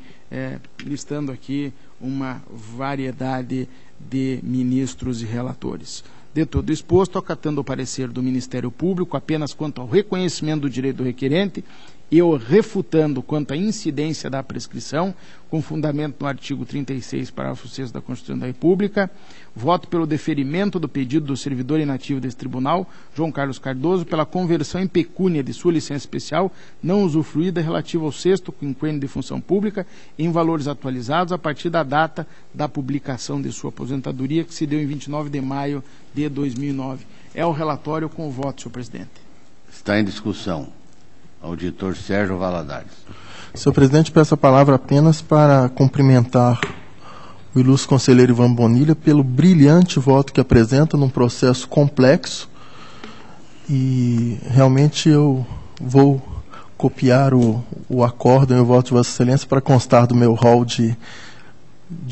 listando aqui uma variedade de ministros e relatores. De todo exposto, acatando o parecer do Ministério Público apenas quanto ao reconhecimento do direito do requerente, eu refutando quanto à incidência da prescrição, com fundamento no artigo 36, parágrafo 6º da Constituição da República, voto pelo deferimento do pedido do servidor inativo desse tribunal, João Carlos Cardoso, pela conversão em pecúnia de sua licença especial não usufruída relativa ao 6º quinquênio de função pública, em valores atualizados a partir da data da publicação de sua aposentadoria, que se deu em 29 de maio de 2009. É o relatório com o voto, senhor presidente. Está em discussão. Auditor Sérgio Valadares. Senhor presidente, peço a palavra apenas para cumprimentar o ilustre conselheiro Ivan Bonilha pelo brilhante voto que apresenta num processo complexo, e realmente eu vou copiar o acórdão e o voto de Vossa Excelência para constar do meu rol de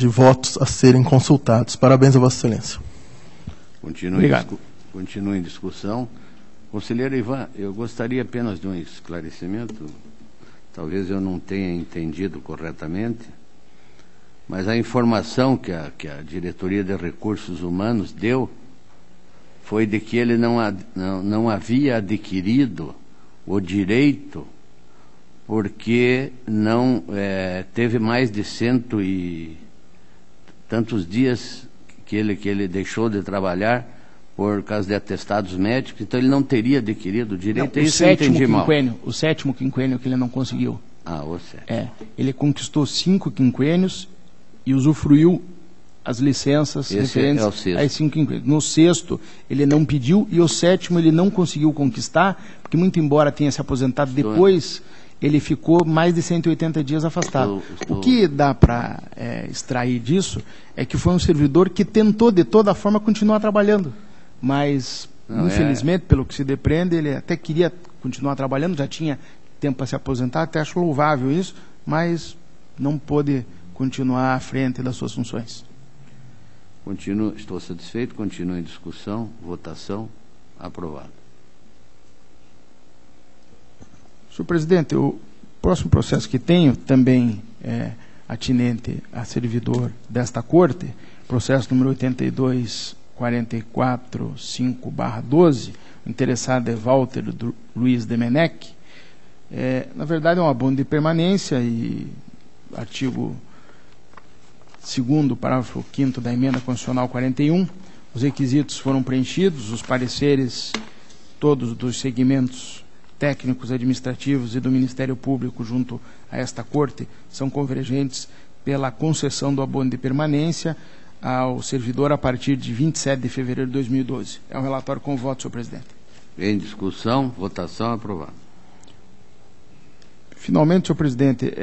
votos a serem consultados. Parabéns a Vossa Excelência. Continue em discussão. Conselheiro Ivan, eu gostaria apenas de um esclarecimento. Talvez eu não tenha entendido corretamente, mas a informação que a Diretoria de Recursos Humanos deu foi de que ele não havia adquirido o direito porque não teve mais de 100 e tantos dias que ele deixou de trabalhar por causa de atestados médicos, então ele não teria adquirido o direito. Não, o 7º quinquênio que ele não conseguiu. Ah, o 7º. Ele conquistou 5 quinquênios e usufruiu as licenças referentes a 5 quinquênios. No 6º ele não pediu, e o 7º ele não conseguiu conquistar, porque muito embora tenha se aposentado depois, ele ficou mais de 180 dias afastado. O que dá para extrair disso é que foi um servidor que tentou de toda forma continuar trabalhando, mas infelizmente, pelo que se depreende, ele até queria continuar trabalhando, já tinha tempo para se aposentar, até acho louvável isso, mas não pôde continuar à frente das suas funções. Estou satisfeito, continua em discussão, votação, aprovado. Senhor presidente, o próximo processo que tenho também é atinente a servidor desta Corte, processo número 82.44.5/12, o interessado é Walter Luiz Demenech, Na verdade, é um abono de permanência e artigo 2º, parágrafo 5º da emenda constitucional 41, os requisitos foram preenchidos, os pareceres todos dos segmentos técnicos, administrativos e do Ministério Público junto a esta Corte são convergentes pela concessão do abono de permanência ao servidor a partir de 27 de fevereiro de 2012. É um relatório com voto, senhor presidente. Em discussão, votação, aprovado. Finalmente, senhor presidente,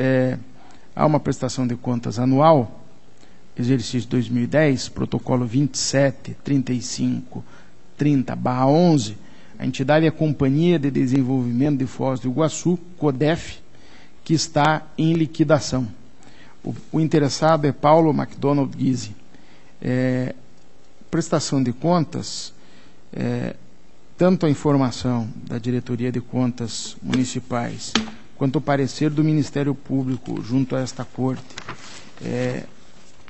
há uma prestação de contas anual, exercício 2010, protocolo 27.35.30/11, a entidade é a Companhia de Desenvolvimento de Foz do Iguaçu, CODEF, que está em liquidação. O interessado é Paulo MacDonald Guise. Prestação de contas, tanto a informação da Diretoria de Contas Municipais, quanto o parecer do Ministério Público junto a esta Corte,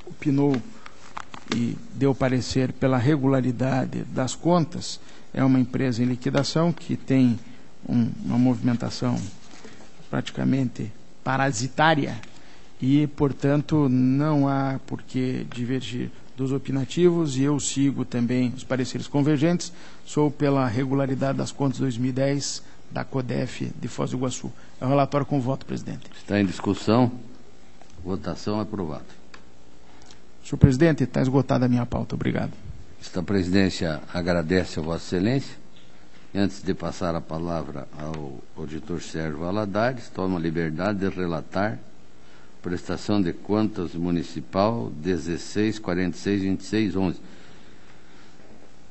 opinou e deu parecer pela regularidade das contas. É uma empresa em liquidação que tem uma movimentação praticamente parasitária e, portanto, não há por que divergir dos opinativos, e eu sigo também os pareceres convergentes, sou pela regularidade das contas 2010 da CODEF de Foz do Iguaçu. É um relatório com voto, presidente. Está em discussão. Votação, aprovado. Senhor presidente, está esgotada a minha pauta. Obrigado. Esta presidência agradece a Vossa Excelência. Antes de passar a palavra ao auditor Sérgio Valadares, toma a liberdade de relatar prestação de contas municipal 16.46.26.11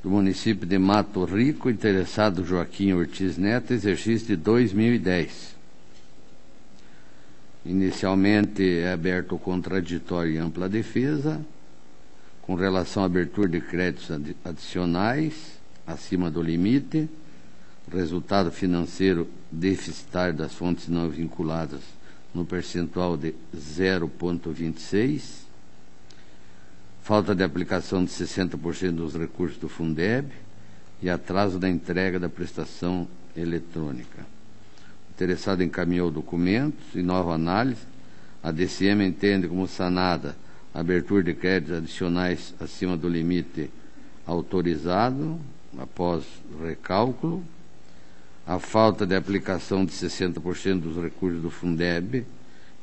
do município de Mato Rico, interessado Joaquim Ortiz Neto, exercício de 2010. Inicialmente é aberto o contraditório e ampla defesa com relação à abertura de créditos adicionais acima do limite, resultado financeiro deficitário das fontes não vinculadas no percentual de 0,26, falta de aplicação de 60% dos recursos do Fundeb e atraso da entrega da prestação eletrônica. O interessado encaminhou documentos e nova análise. A DCM entende como sanada a abertura de créditos adicionais acima do limite autorizado após recálculo, a falta de aplicação de 60% dos recursos do Fundeb,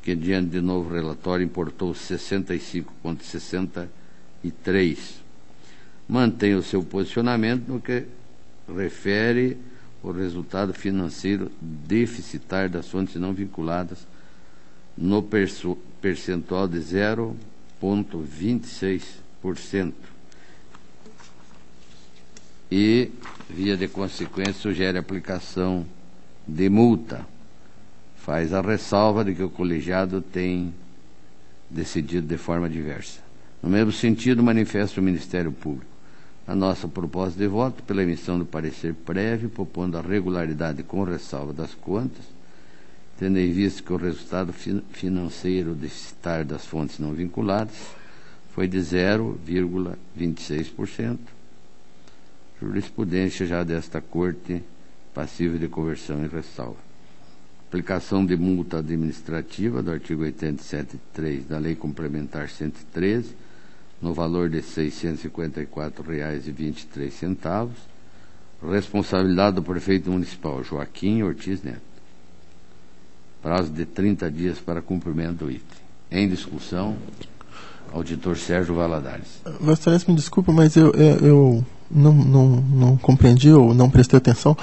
que diante de novo relatório importou 65,63. Mantém o seu posicionamento no que refere ao resultado financeiro deficitário das fontes não vinculadas no percentual de 0,26%. E, via de consequência, sugere a aplicação de multa. Faz a ressalva de que o colegiado tem decidido de forma diversa. No mesmo sentido, manifesta o Ministério Público a nossa proposta de voto pela emissão do parecer prévio, propondo a regularidade com ressalva das contas, tendo em vista que o resultado financeiro deficitário das fontes não vinculadas foi de 0,26%. Jurisprudência já desta Corte, passível de conversão em ressalva. Aplicação de multa administrativa do artigo 87.3 da Lei Complementar 113, no valor de R$ 654,23. Responsabilidade do prefeito municipal, Joaquim Ortiz Neto. Prazo de 30 dias para cumprimento do item. Em discussão, auditor Sérgio Valadares. Vossa Excelência, me desculpa, mas eu não compreendi ou não prestei atenção.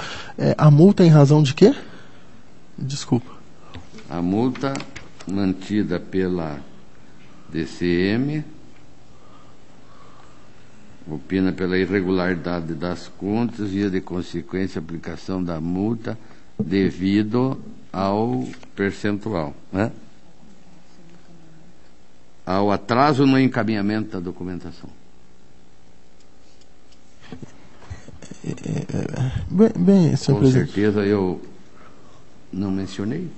A multa em razão de quê? Desculpa. A multa mantida pela DCM opina pela irregularidade das contas, via de consequência a aplicação da multa devido ao percentual, né? Ao atraso no encaminhamento da documentação. Bem, senhor Com presidente. certeza eu não mencionei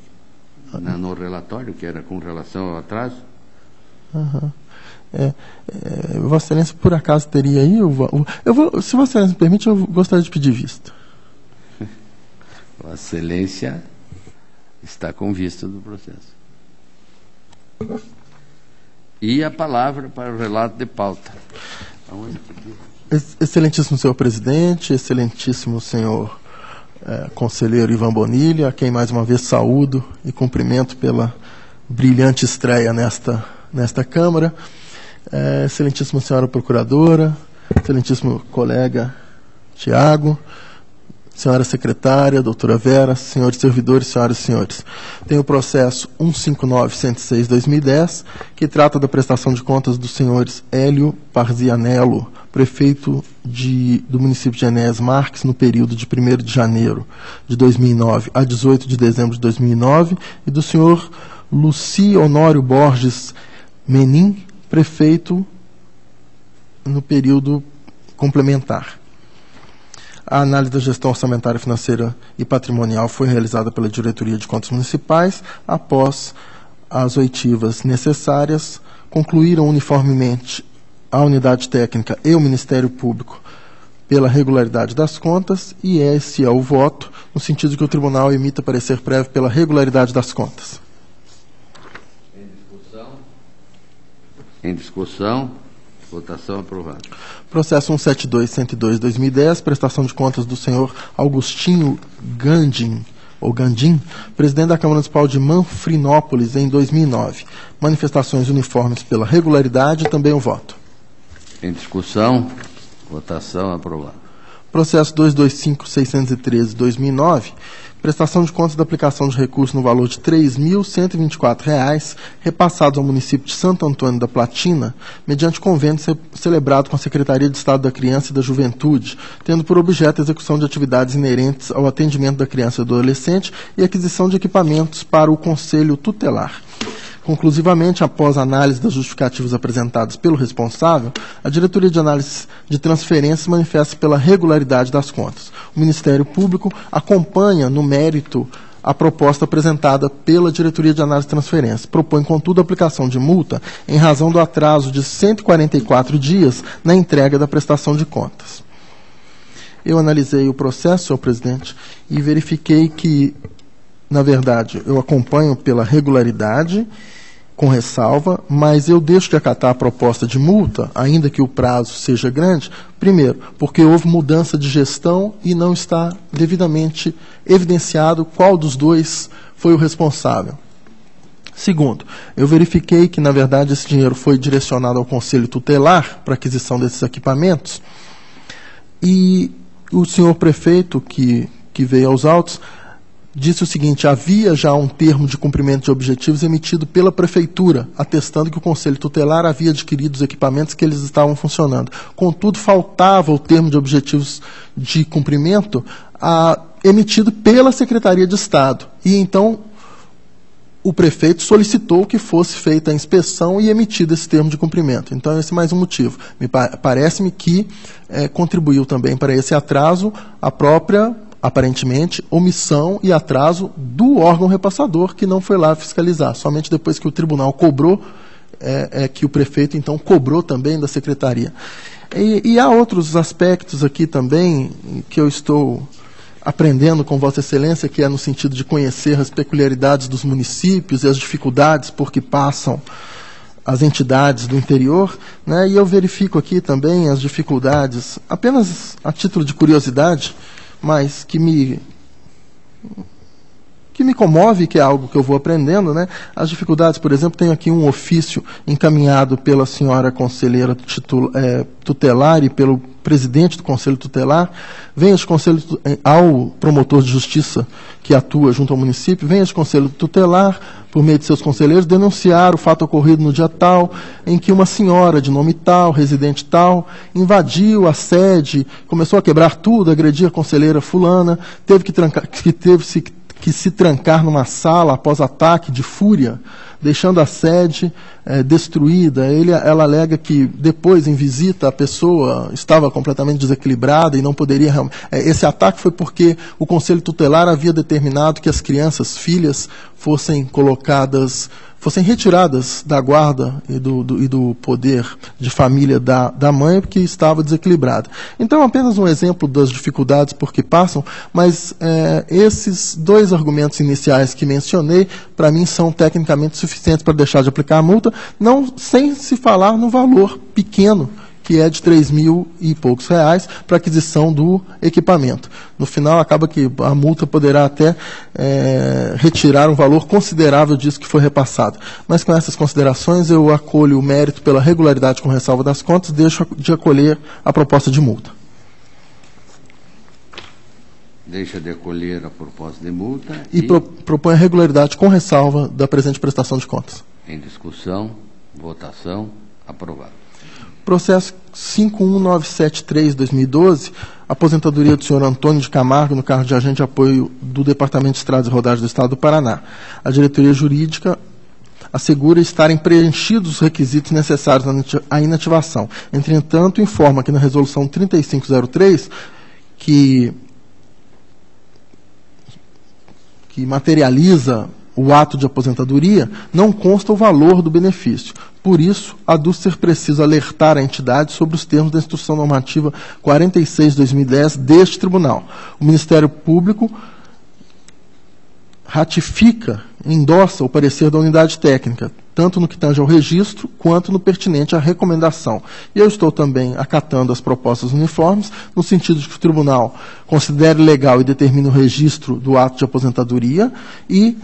no relatório, que era com relação ao atraso. Vossa Excelência, por acaso, teria aí? Se Vossa Excelência me permite, eu gostaria de pedir vista. Vossa Excelência está com vista do processo. E a palavra para o relato de pauta. Excelentíssimo senhor presidente, excelentíssimo senhor conselheiro Ivan Bonilha, a quem mais uma vez saúdo e cumprimento pela brilhante estreia nesta Câmara, excelentíssima senhora procuradora, excelentíssimo colega Tiago, senhora secretária, doutora Vera, senhores servidores, senhoras e senhores. Tem o processo 159-106-2010, que trata da prestação de contas dos senhores Hélio Parzianello, prefeito do município de Enéas Marques, no período de 1º de janeiro de 2009 a 18 de dezembro de 2009, e do senhor Luci Honório Borges Menin, prefeito no período complementar. A análise da gestão orçamentária, financeira e patrimonial foi realizada pela Diretoria de Contas Municipais. Após as oitivas necessárias, concluíram uniformemente a unidade técnica e o Ministério Público pela regularidade das contas, e esse é o voto, no sentido de que o Tribunal emita parecer prévio pela regularidade das contas. Em discussão. Votação aprovada. Processo 172-102-2010, prestação de contas do senhor Augustinho Gandim, presidente da Câmara Municipal de Manfrinópolis, em 2009. Manifestações uniformes pela regularidade e também o voto. Em discussão. Votação aprovada. Processo 225-613-2009, prestação de contas da aplicação de recursos no valor de R$ 3.124, repassados ao município de Santo Antônio da Platina, mediante convênio celebrado com a Secretaria de Estado da Criança e da Juventude, tendo por objeto a execução de atividades inerentes ao atendimento da criança e do adolescente e aquisição de equipamentos para o Conselho Tutelar. Conclusivamente, após a análise das justificativas apresentadas pelo responsável, a Diretoria de Análise de Transferências manifesta pela regularidade das contas. O Ministério Público acompanha, no mérito, a proposta apresentada pela Diretoria de Análise de Transferências. Propõe, contudo, a aplicação de multa em razão do atraso de 144 dias na entrega da prestação de contas. Eu analisei o processo, senhor presidente, e verifiquei que, na verdade, eu acompanho pela regularidade, com ressalva, mas eu deixo de acatar a proposta de multa, ainda que o prazo seja grande, primeiro, porque houve mudança de gestão e não está devidamente evidenciado qual dos dois foi o responsável. Segundo, eu verifiquei que, na verdade, esse dinheiro foi direcionado ao Conselho Tutelar para aquisição desses equipamentos, e o senhor prefeito, que veio aos autos, disse o seguinte: havia já um termo de cumprimento de objetivos emitido pela Prefeitura, atestando que o Conselho Tutelar havia adquirido os equipamentos que eles estavam funcionando. Contudo, faltava o termo de objetivos de cumprimento emitido pela Secretaria de Estado. E então o prefeito solicitou que fosse feita a inspeção e emitido esse termo de cumprimento. Então, esse é mais um motivo. Parece-me que contribuiu também para esse atraso a própria, aparentemente, omissão e atraso do órgão repassador, que não foi lá fiscalizar. Somente depois que o tribunal cobrou, que o prefeito, então, cobrou também da secretaria. E há outros aspectos aqui também que eu estou aprendendo com Vossa Excelência, que é no sentido de conhecer as peculiaridades dos municípios e as dificuldades por que passam as entidades do interior, né? E eu verifico aqui também as dificuldades, apenas a título de curiosidade, mas que me comove, que é algo que eu vou aprendendo, né? As dificuldades, por exemplo, tenho aqui um ofício encaminhado pela senhora conselheira tutelar e pelo presidente do Conselho Tutelar, vem este conselho ao promotor de justiça que atua junto ao município, vem este Conselho Tutelar, por meio de seus conselheiros, denunciar o fato ocorrido no dia tal, em que uma senhora de nome tal, residente tal, invadiu a sede, começou a quebrar tudo, agredir a conselheira fulana, teve que se trancar numa sala após ataque de fúria, deixando a sede destruída. Ela alega que depois, em visita, a pessoa estava completamente desequilibrada e não poderia... Esse ataque foi porque o Conselho Tutelar havia determinado que as crianças, filhas, fossem colocadas fossem retiradas da guarda e do poder de família da mãe, porque estava desequilibrada. Então, apenas um exemplo das dificuldades por que passam, mas esses dois argumentos iniciais que mencionei, para mim, são tecnicamente suficientes para deixar de aplicar a multa, não sem se falar no valor pequeno, que é de R$3.000 e poucos para aquisição do equipamento. No final, acaba que a multa poderá até retirar um valor considerável disso que foi repassado. Mas com essas considerações, eu acolho o mérito pela regularidade com ressalva das contas, deixo de acolher a proposta de multa. Deixa de acolher a proposta de multa e propõe a regularidade com ressalva da presente prestação de contas. Em discussão, votação, aprovado. Processo 51973/2012, aposentadoria do senhor Antônio de Camargo no cargo de agente de apoio do Departamento de Estradas e Rodagens do Estado do Paraná. A diretoria jurídica assegura estarem preenchidos os requisitos necessários à inativação. Entretanto, informa que na resolução 3503, que materializa o ato de aposentadoria, não consta o valor do benefício. Por isso, aduz ser preciso alertar a entidade sobre os termos da Instrução Normativa 46/2010 deste Tribunal. O Ministério Público ratifica, endossa o parecer da unidade técnica, tanto no que tange ao registro, quanto no pertinente à recomendação. E eu estou também acatando as propostas uniformes, no sentido de que o Tribunal considere legal e determine o registro do ato de aposentadoria e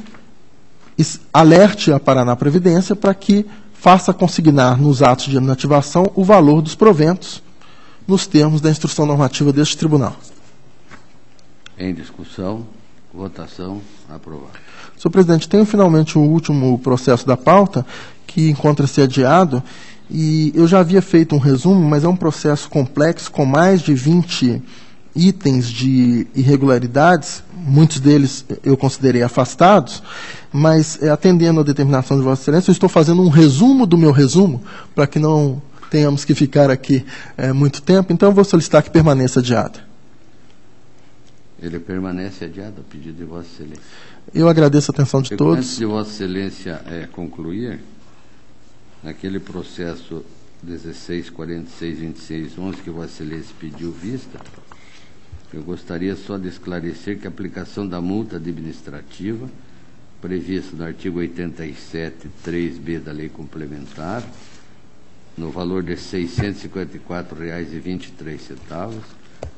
alerte a Paraná Previdência para que faça consignar nos atos de inativação o valor dos proventos nos termos da instrução normativa deste tribunal. Em discussão, votação, aprovado. Senhor presidente, tenho finalmente o último processo da pauta, que encontra-se adiado, e eu já havia feito um resumo, mas é um processo complexo, com mais de 20 itens de irregularidades, muitos deles eu considerei afastados, mas atendendo à determinação de Vossa Excelência, eu estou fazendo um resumo do meu resumo, para que não tenhamos que ficar aqui muito tempo, então eu vou solicitar que permaneça adiado. Ele permanece adiado a pedido de Vossa Excelência. Eu agradeço a atenção de todos. Antes de Vossa Excelência concluir, naquele processo 16462611 que Vossa Excelência pediu vista, eu gostaria só de esclarecer que a aplicação da multa administrativa prevista no artigo 87, 3b da Lei Complementar, no valor de R$ 654,23,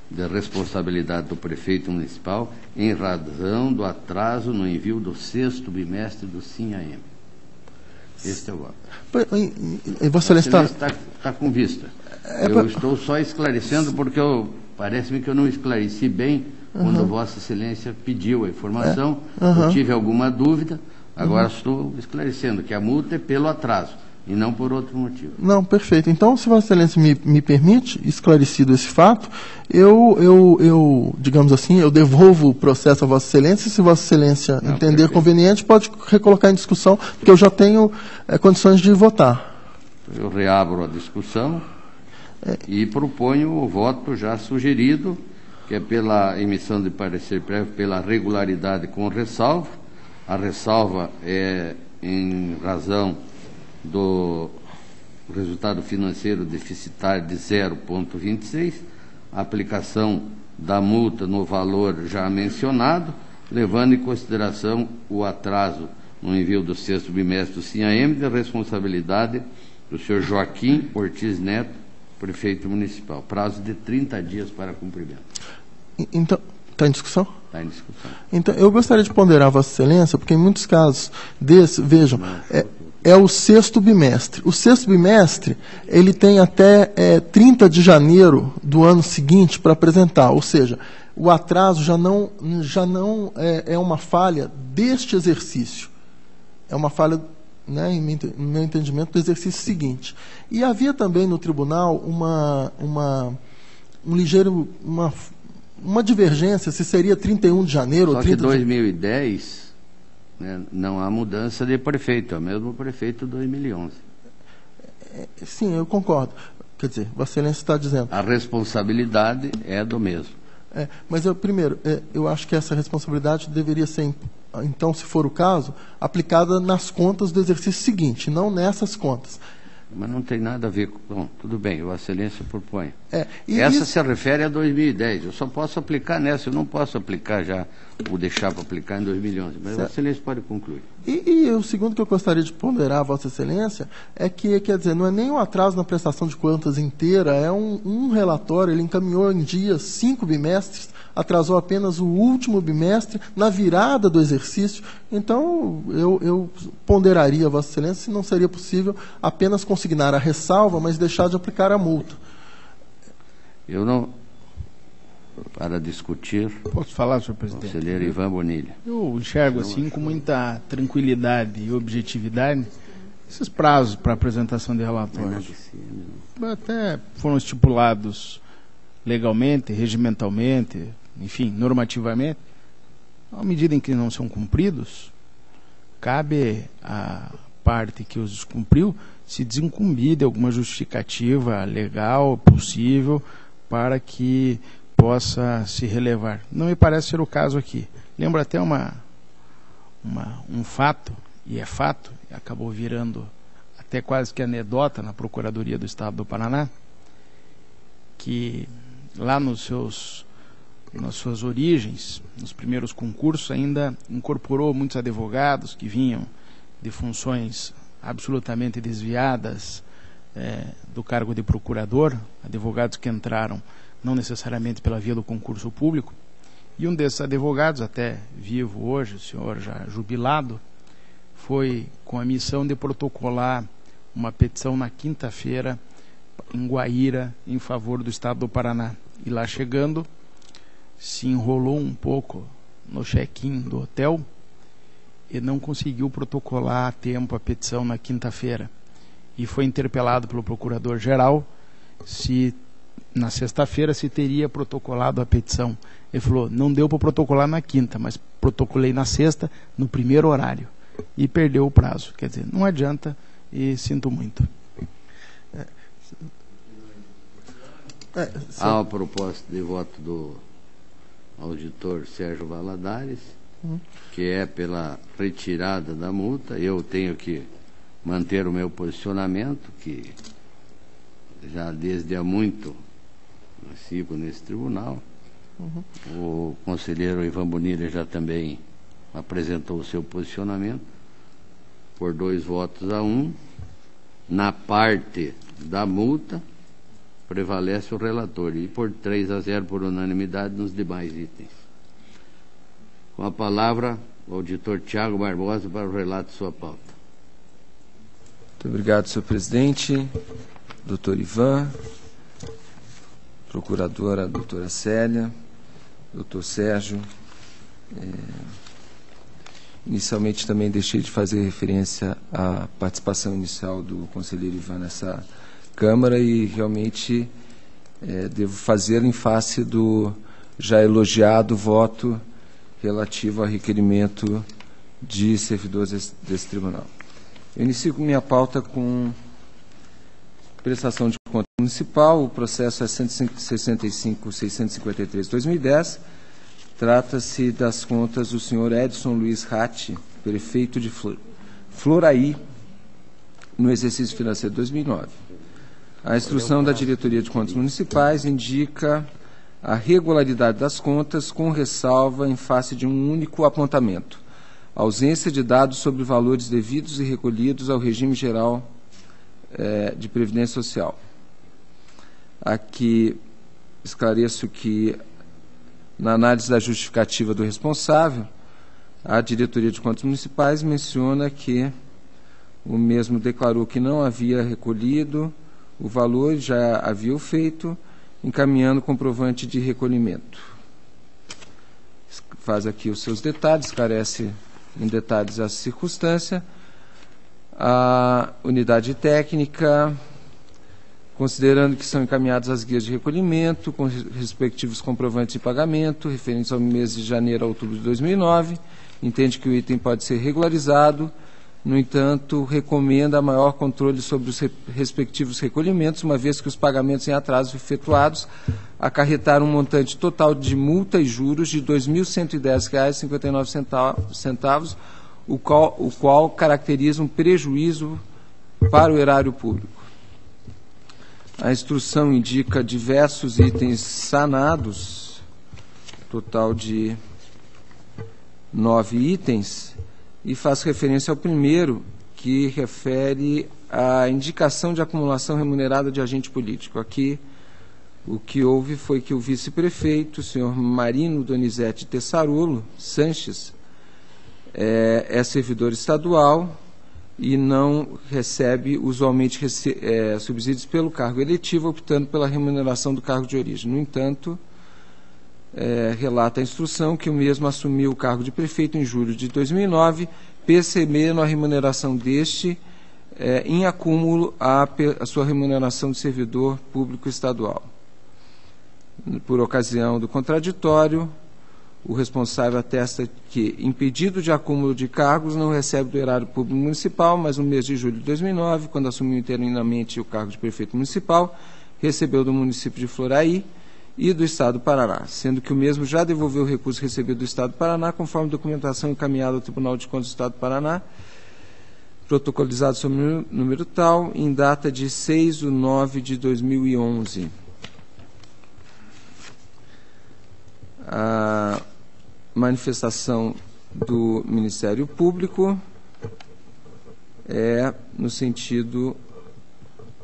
de responsabilidade do prefeito municipal em razão do atraso no envio do 6º bimestre do SINHAEM. Este é o voto. Vossa Excelência está com vista. Eu estou só esclarecendo porque parece-me que eu não esclareci bem quando Vossa Excelência pediu a informação. Eu tive alguma dúvida, agora estou esclarecendo que a multa é pelo atraso e não por outro motivo. Não, perfeito. Então, se Vossa Excelência me permite, esclarecido esse fato, eu digamos assim, eu devolvo o processo a Vossa Excelência, e se Vossa Excelência entender conveniente, pode recolocar em discussão, porque eu já tenho condições de votar. Eu reabro a discussão e proponho o voto já sugerido, que é pela emissão de parecer prévio pela regularidade com ressalva. A ressalva é em razão do resultado financeiro deficitário de 0,26, a aplicação da multa no valor já mencionado, levando em consideração o atraso no envio do 6º bimestre do SINHAEM, de responsabilidade do senhor Joaquim Ortiz Neto, prefeito municipal. Prazo de 30 dias para cumprimento. Então, está em discussão? Está em discussão. Então, eu gostaria de ponderar, Vossa Excelência, porque em muitos casos desses, vejam, é o 6º bimestre. O 6º bimestre, ele tem até 30 de janeiro do ano seguinte para apresentar, ou seja, o atraso já não é uma falha deste exercício, é uma falha, né, no meu entendimento, do exercício seguinte. E havia também no tribunal uma divergência, se seria 31 de janeiro ou 30 de janeiro. Só que 2010, né, não há mudança de prefeito, é o mesmo prefeito de 2011. Sim, eu concordo. Quer dizer, Vossa Excelência está dizendo... A responsabilidade é do mesmo. Mas, primeiro, eu acho que essa responsabilidade deveria ser então, se for o caso, aplicada nas contas do exercício seguinte, não nessas contas. Mas não tem nada a ver com... Bom, tudo bem, Vossa Excelência propõe. Essa se refere a 2010. Eu só posso aplicar nessa, eu não posso aplicar já, ou deixar para aplicar em 2011. Mas Vossa Excelência pode concluir. E o segundo que eu gostaria de ponderar, Vossa Excelência, é que, quer dizer, não é nem um atraso na prestação de contas inteira, é um relatório, ele encaminhou em dias 5 bimestres, atrasou apenas o último bimestre, na virada do exercício. Então, eu ponderaria, Vossa Excelência, se não seria possível apenas consignar a ressalva, mas deixar de aplicar a multa. Eu não... Para discutir... Posso falar, senhor presidente? Conselheiro Ivan Bonilha. Eu enxergo assim com muita tranquilidade e objetividade esses prazos para apresentação de relatórios. Até foram estipulados legalmente, regimentalmente, enfim, normativamente. À medida em que não são cumpridos, cabe à parte que os descumpriu se desincumbir de alguma justificativa legal, possível, para que possa se relevar. Não me parece ser o caso aqui. Lembro até um fato, e é fato, acabou virando até quase que anedota na Procuradoria do Estado do Paraná, que lá nas suas origens, nos primeiros concursos, ainda incorporou muitos advogados que vinham de funções absolutamente desviadas do cargo de procurador, advogados que entraram não necessariamente pela via do concurso público, e um desses advogados, até vivo hoje, o senhor já jubilado, foi com a missão de protocolar uma petição na quinta-feira em Guaíra, em favor do Estado do Paraná. E lá chegando, se enrolou um pouco no check-in do hotel e não conseguiu protocolar a tempo a petição na quinta-feira. E foi interpelado pelo procurador-geral se na sexta-feira se teria protocolado a petição. Ele falou, não deu para protocolar na quinta, mas protocolei na sexta, no primeiro horário. E perdeu o prazo. Quer dizer, não adianta e sinto muito. Há a proposta de voto do auditor Sérgio Valadares, que é pela retirada da multa. Eu tenho que manter o meu posicionamento, que já desde há muito sigo nesse tribunal. O conselheiro Ivan Bonilha já também apresentou o seu posicionamento por 2 votos a 1. Na parte da multa prevalece o relator, e por 3-0 por unanimidade nos demais itens. Com a palavra o auditor Tiago Barbosa para o relato de sua pauta. Muito obrigado, senhor presidente, doutor Ivan, procuradora doutora Célia, doutor Sérgio. Inicialmente também deixei de fazer referência à participação inicial do conselheiro Ivan nessa Câmara e realmente devo fazer em face do já elogiado voto relativo ao requerimento de servidores desse tribunal. Eu inicio minha pauta com prestação de conta municipal. O processo é 165.653/2010. Trata-se das contas do senhor Edson Luiz Ratti, prefeito de Floraí, no exercício financeiro de 2009. A instrução da Diretoria de Contas Municipais indica a regularidade das contas com ressalva em face de um único apontamento: ausência de dados sobre valores devidos e recolhidos ao regime geral de Previdência Social. Aqui esclareço que, na análise da justificativa do responsável, a Diretoria de Contas Municipais menciona que o mesmo declarou que não havia recolhido o valor, já havia o feito, encaminhando comprovante de recolhimento. Faz aqui os seus detalhes, esclarece em detalhes a circunstância. A unidade técnica, considerando que são encaminhadas as guias de recolhimento, com respectivos comprovantes de pagamento, referentes ao mês de janeiro a outubro de 2009, entende que o item pode ser regularizado, No entanto, recomenda maior controle sobre os respectivos recolhimentos, uma vez que os pagamentos em atraso efetuados acarretaram um montante total de multa e juros de R$ 2.110,59, o qual caracteriza um prejuízo para o erário público. A instrução indica diversos itens sanados, total de 9 itens, e faz referência ao primeiro, que refere à indicação de acumulação remunerada de agente político. Aqui, o que houve foi que o vice-prefeito, o senhor Marino Donizete Tessarolo Sanches, é servidor estadual e não recebe usualmente subsídios pelo cargo eletivo, optando pela remuneração do cargo de origem. No entanto, relata a instrução que o mesmo assumiu o cargo de prefeito em julho de 2009, percebendo a remuneração deste em acúmulo à sua remuneração de servidor público estadual. Por ocasião do contraditório, o responsável atesta que, impedido de acúmulo de cargos, não recebe do erário público municipal, mas no mês de julho de 2009, quando assumiu interinamente o cargo de prefeito municipal, recebeu do município de Floraí e do Estado do Paraná, sendo que o mesmo já devolveu o recurso recebido do Estado do Paraná, conforme documentação encaminhada ao Tribunal de Contas do Estado do Paraná, protocolizado sob número tal, em data de 6/9 de 2011. A manifestação do Ministério Público é no sentido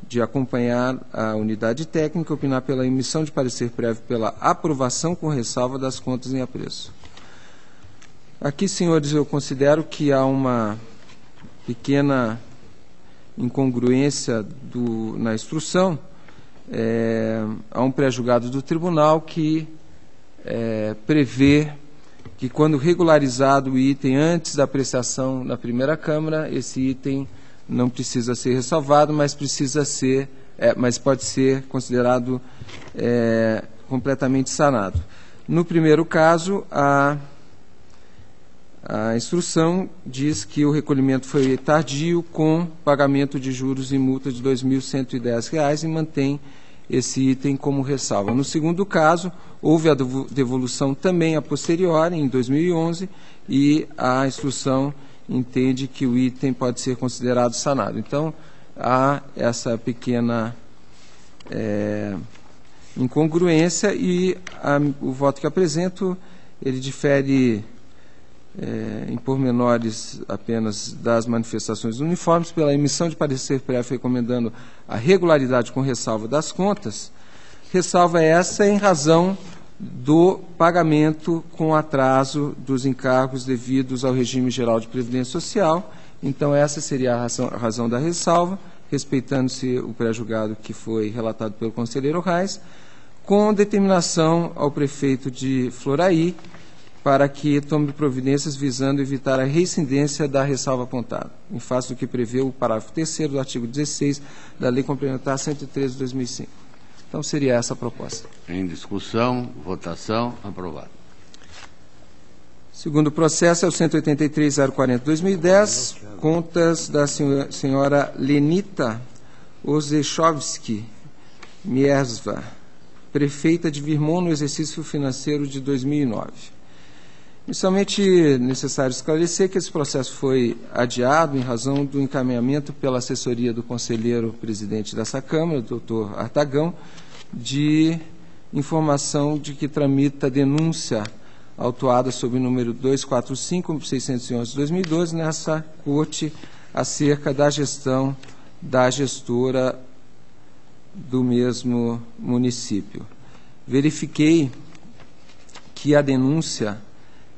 de acompanhar a unidade técnica, opinar pela emissão de parecer prévio pela aprovação com ressalva das contas em apreço. Aqui, senhores, eu considero que há uma pequena incongruência na instrução. Há um pré-julgado do tribunal que prevê que, quando regularizado o item antes da apreciação na primeira Câmara, esse item não precisa ser ressalvado, mas pode ser considerado completamente sanado. No primeiro caso, a instrução diz que o recolhimento foi tardio, com pagamento de juros e multa de R$ 2.110 e mantém esse item como ressalva. No segundo caso, houve a devolução também a posteriori, em 2011, e a instrução entende que o item pode ser considerado sanado. Então, há essa pequena incongruência e o voto que apresento, ele difere em pormenores apenas das manifestações uniformes pela emissão de parecer prévio recomendando a regularidade com ressalva das contas. Ressalva essa em razão do pagamento com atraso dos encargos devidos ao regime geral de previdência social. Então, essa seria a razão da ressalva, respeitando-se o pré-julgado que foi relatado pelo conselheiro Reis, com determinação ao prefeito de Floraí para que tome providências visando evitar a reincidência da ressalva apontada, em face do que prevê o parágrafo 3º do artigo 16 da Lei Complementar 113 de 2005. Então, seria essa a proposta. Em discussão, votação, aprovado. Segundo processo é o 183.040/2010, contas da senhora Lenita Ozechovski Mierzwa, prefeita de Virmont, no exercício financeiro de 2009. Inicialmente, necessário esclarecer que esse processo foi adiado em razão do encaminhamento pela assessoria do conselheiro presidente dessa Câmara, doutor Artagão, de informação de que tramita denúncia autuada sob o número 245.611/2012 nessa corte acerca da gestão da gestora do mesmo município. Verifiquei que a denúncia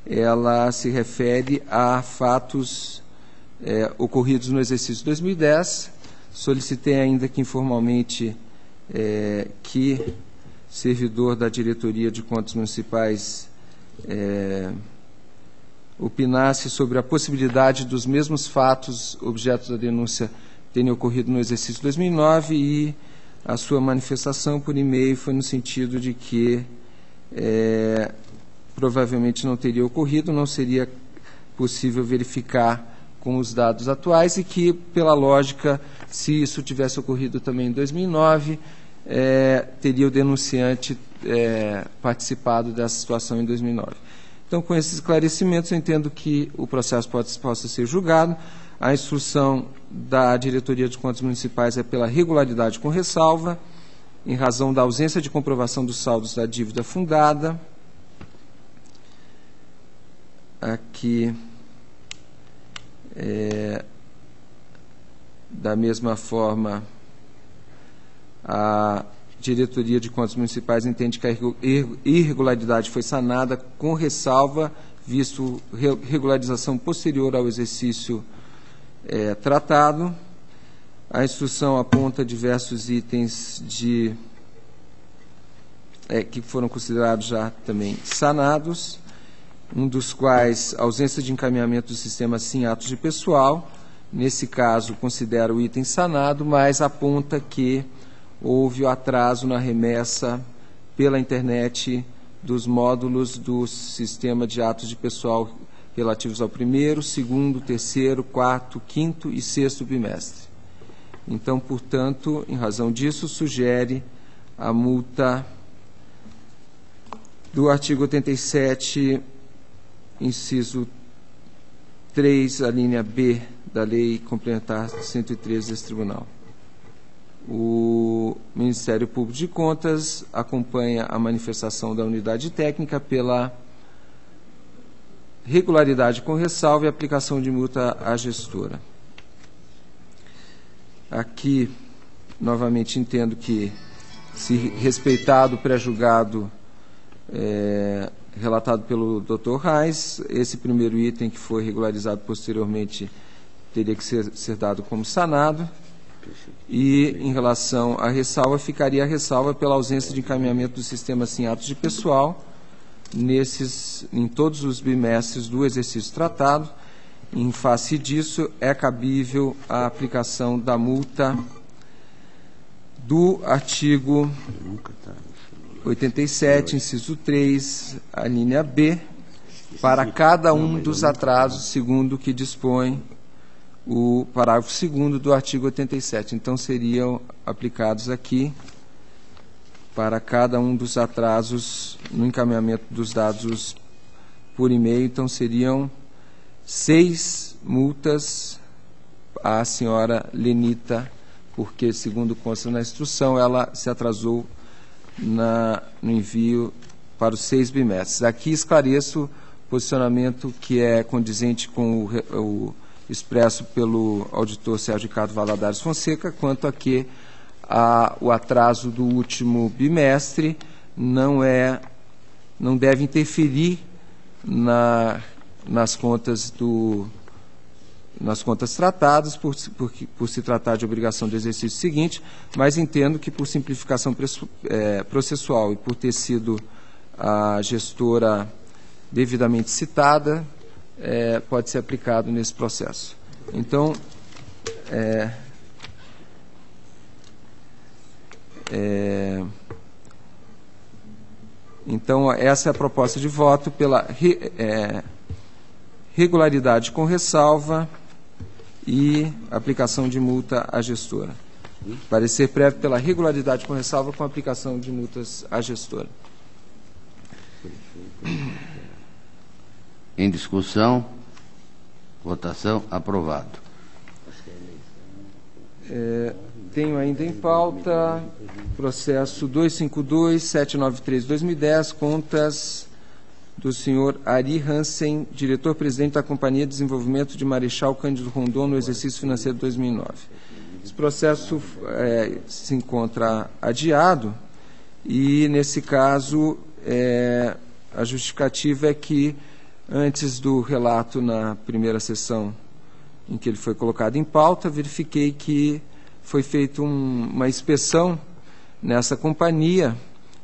ela se refere a fatos ocorridos no exercício 2010. Solicitei ainda que informalmente que servidor da Diretoria de Contas Municipais opinasse sobre a possibilidade dos mesmos fatos objetos da denúncia terem ocorrido no exercício 2009, e a sua manifestação por e-mail foi no sentido de que provavelmente não teria ocorrido, não seria possível verificar com os dados atuais e que, pela lógica, se isso tivesse ocorrido também em 2009, teria o denunciante participado dessa situação em 2009. Então, com esses esclarecimentos, eu entendo que o processo possa ser julgado. A instrução da Diretoria de Contas Municipais é pela regularidade com ressalva, em razão da ausência de comprovação dos saldos da dívida fundada. Aqui, da mesma forma, a Diretoria de Contas Municipais entende que a irregularidade foi sanada com ressalva, visto regularização posterior ao exercício tratado. A instrução aponta diversos itens que foram considerados já também sanados, um dos quais ausência de encaminhamento do sistema sim atos de pessoal. Nesse caso, considera o item sanado, mas aponta que houve o atraso na remessa pela internet dos módulos do sistema de atos de pessoal relativos ao primeiro, segundo, terceiro, quarto, quinto e sexto bimestre. Então, portanto, em razão disso, sugere a multa do artigo 87, inciso 3, a linha B da Lei Complementar 113 desse Tribunal. O Ministério Público de Contas acompanha a manifestação da unidade técnica pela regularidade com ressalva e aplicação de multa à gestora. Aqui, novamente, entendo que, se respeitado o pré-julgado relatado pelo Dr. Reis, esse primeiro item que foi regularizado posteriormente teria que ser dado como sanado. E, em relação à ressalva, ficaria a ressalva pela ausência de encaminhamento do sistema sim atos de pessoal em todos os bimestres do exercício tratado. Em face disso, é cabível a aplicação da multa do artigo 87, inciso 3, a linha B, para cada um dos atrasos, segundo o que dispõe o parágrafo 2º do artigo 87. Então, seriam aplicados aqui, para cada um dos atrasos no encaminhamento dos dados por e-mail, então seriam 6 multas à senhora Lenita, porque, segundo consta na instrução, ela se atrasou no envio para os 6 bimestres. Aqui esclareço o posicionamento que é condizente com o expresso pelo auditor Sérgio Ricardo Valadares Fonseca, quanto a que o atraso do último bimestre não deve interferir nas contas tratadas, por se tratar de obrigação do exercício seguinte, mas entendo que, por simplificação processual e por ter sido a gestora devidamente citada, pode ser aplicado nesse processo. Então, então, essa é a proposta de voto pela regularidade com ressalva e aplicação de multa à gestora. Parecer prévio pela regularidade com ressalva com aplicação de multas à gestora. Em discussão, votação, aprovado. Tenho ainda em pauta processo 252-793-2010, contas do senhor Ari Hansen, diretor-presidente da Companhia de Desenvolvimento de Marechal Cândido Rondon no exercício financeiro de 2009. Esse processo se encontra adiado e, nesse caso, a justificativa é que, antes do relato na primeira sessão em que ele foi colocado em pauta, verifiquei que foi feita uma inspeção nessa companhia,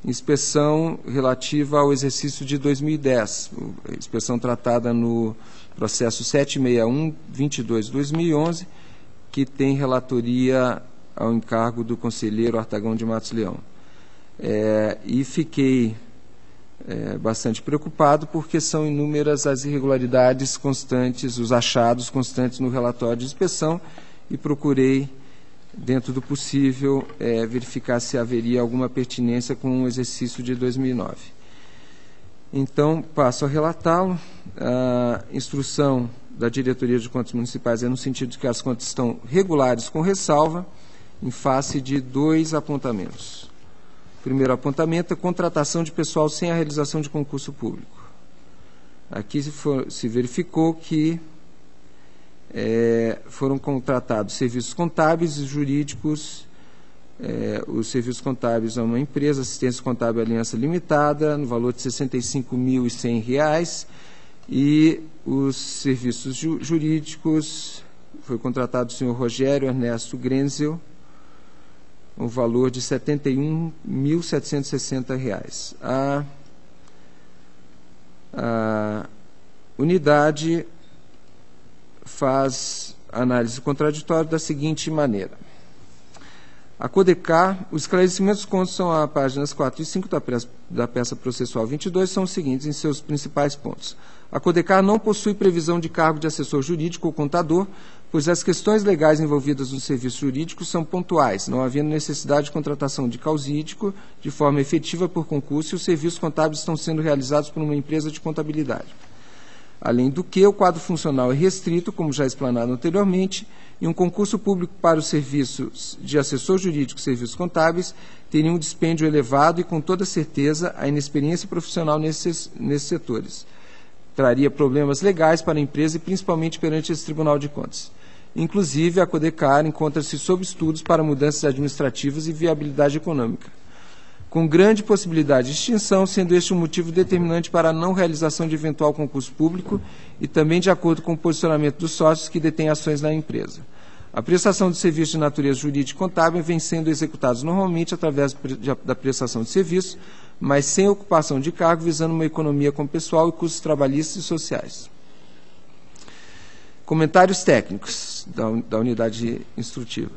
inspeção relativa ao exercício de 2010, inspeção tratada no processo 761-22-2011, que tem relatoria ao encargo do conselheiro Artagão de Matos Leão. E fiquei bastante preocupado, porque são inúmeras as irregularidades constantes, os achados constantes no relatório de inspeção, e procurei, dentro do possível, verificar se haveria alguma pertinência com o exercício de 2009. Então, passo a relatá-lo. A instrução da Diretoria de Contas Municipais é no sentido de que as contas estão regulares com ressalva, em face de 2 apontamentos. O primeiro apontamento é contratação de pessoal sem a realização de concurso público. Aqui se verificou que foram contratados serviços contábeis e jurídicos, os serviços contábeis a uma empresa, Assistência Contábil Aliança Limitada, no valor de R$ 65.100, e os serviços jurídicos, foi contratado o senhor Rogério Ernesto Grenzel, o valor de R$ 71.760. A unidade faz análise contraditória da seguinte maneira. A Codecar, os esclarecimentos constam a páginas 4 e 5 da peça processual 22, são os seguintes em seus principais pontos. A Codecar não possui previsão de cargo de assessor jurídico ou contador, pois as questões legais envolvidas no serviço jurídico são pontuais, não havendo necessidade de contratação de causídico de forma efetiva por concurso, e os serviços contábeis estão sendo realizados por uma empresa de contabilidade. Além do que, o quadro funcional é restrito, como já explanado anteriormente, e um concurso público para os serviços de assessor jurídico e serviços contábeis teria um dispêndio elevado e, com toda certeza, a inexperiência profissional nesses setores. Traria problemas legais para a empresa e principalmente perante esse Tribunal de Contas. Inclusive, a Codecar encontra-se sob estudos para mudanças administrativas e viabilidade econômica, com grande possibilidade de extinção, sendo este um motivo determinante para a não realização de eventual concurso público e também de acordo com o posicionamento dos sócios que detêm ações na empresa. A prestação de serviços de natureza jurídica e contábil vem sendo executados normalmente através da prestação de serviços, mas sem ocupação de cargo, visando uma economia com pessoal e custos trabalhistas e sociais. Comentários técnicos da unidade instrutiva.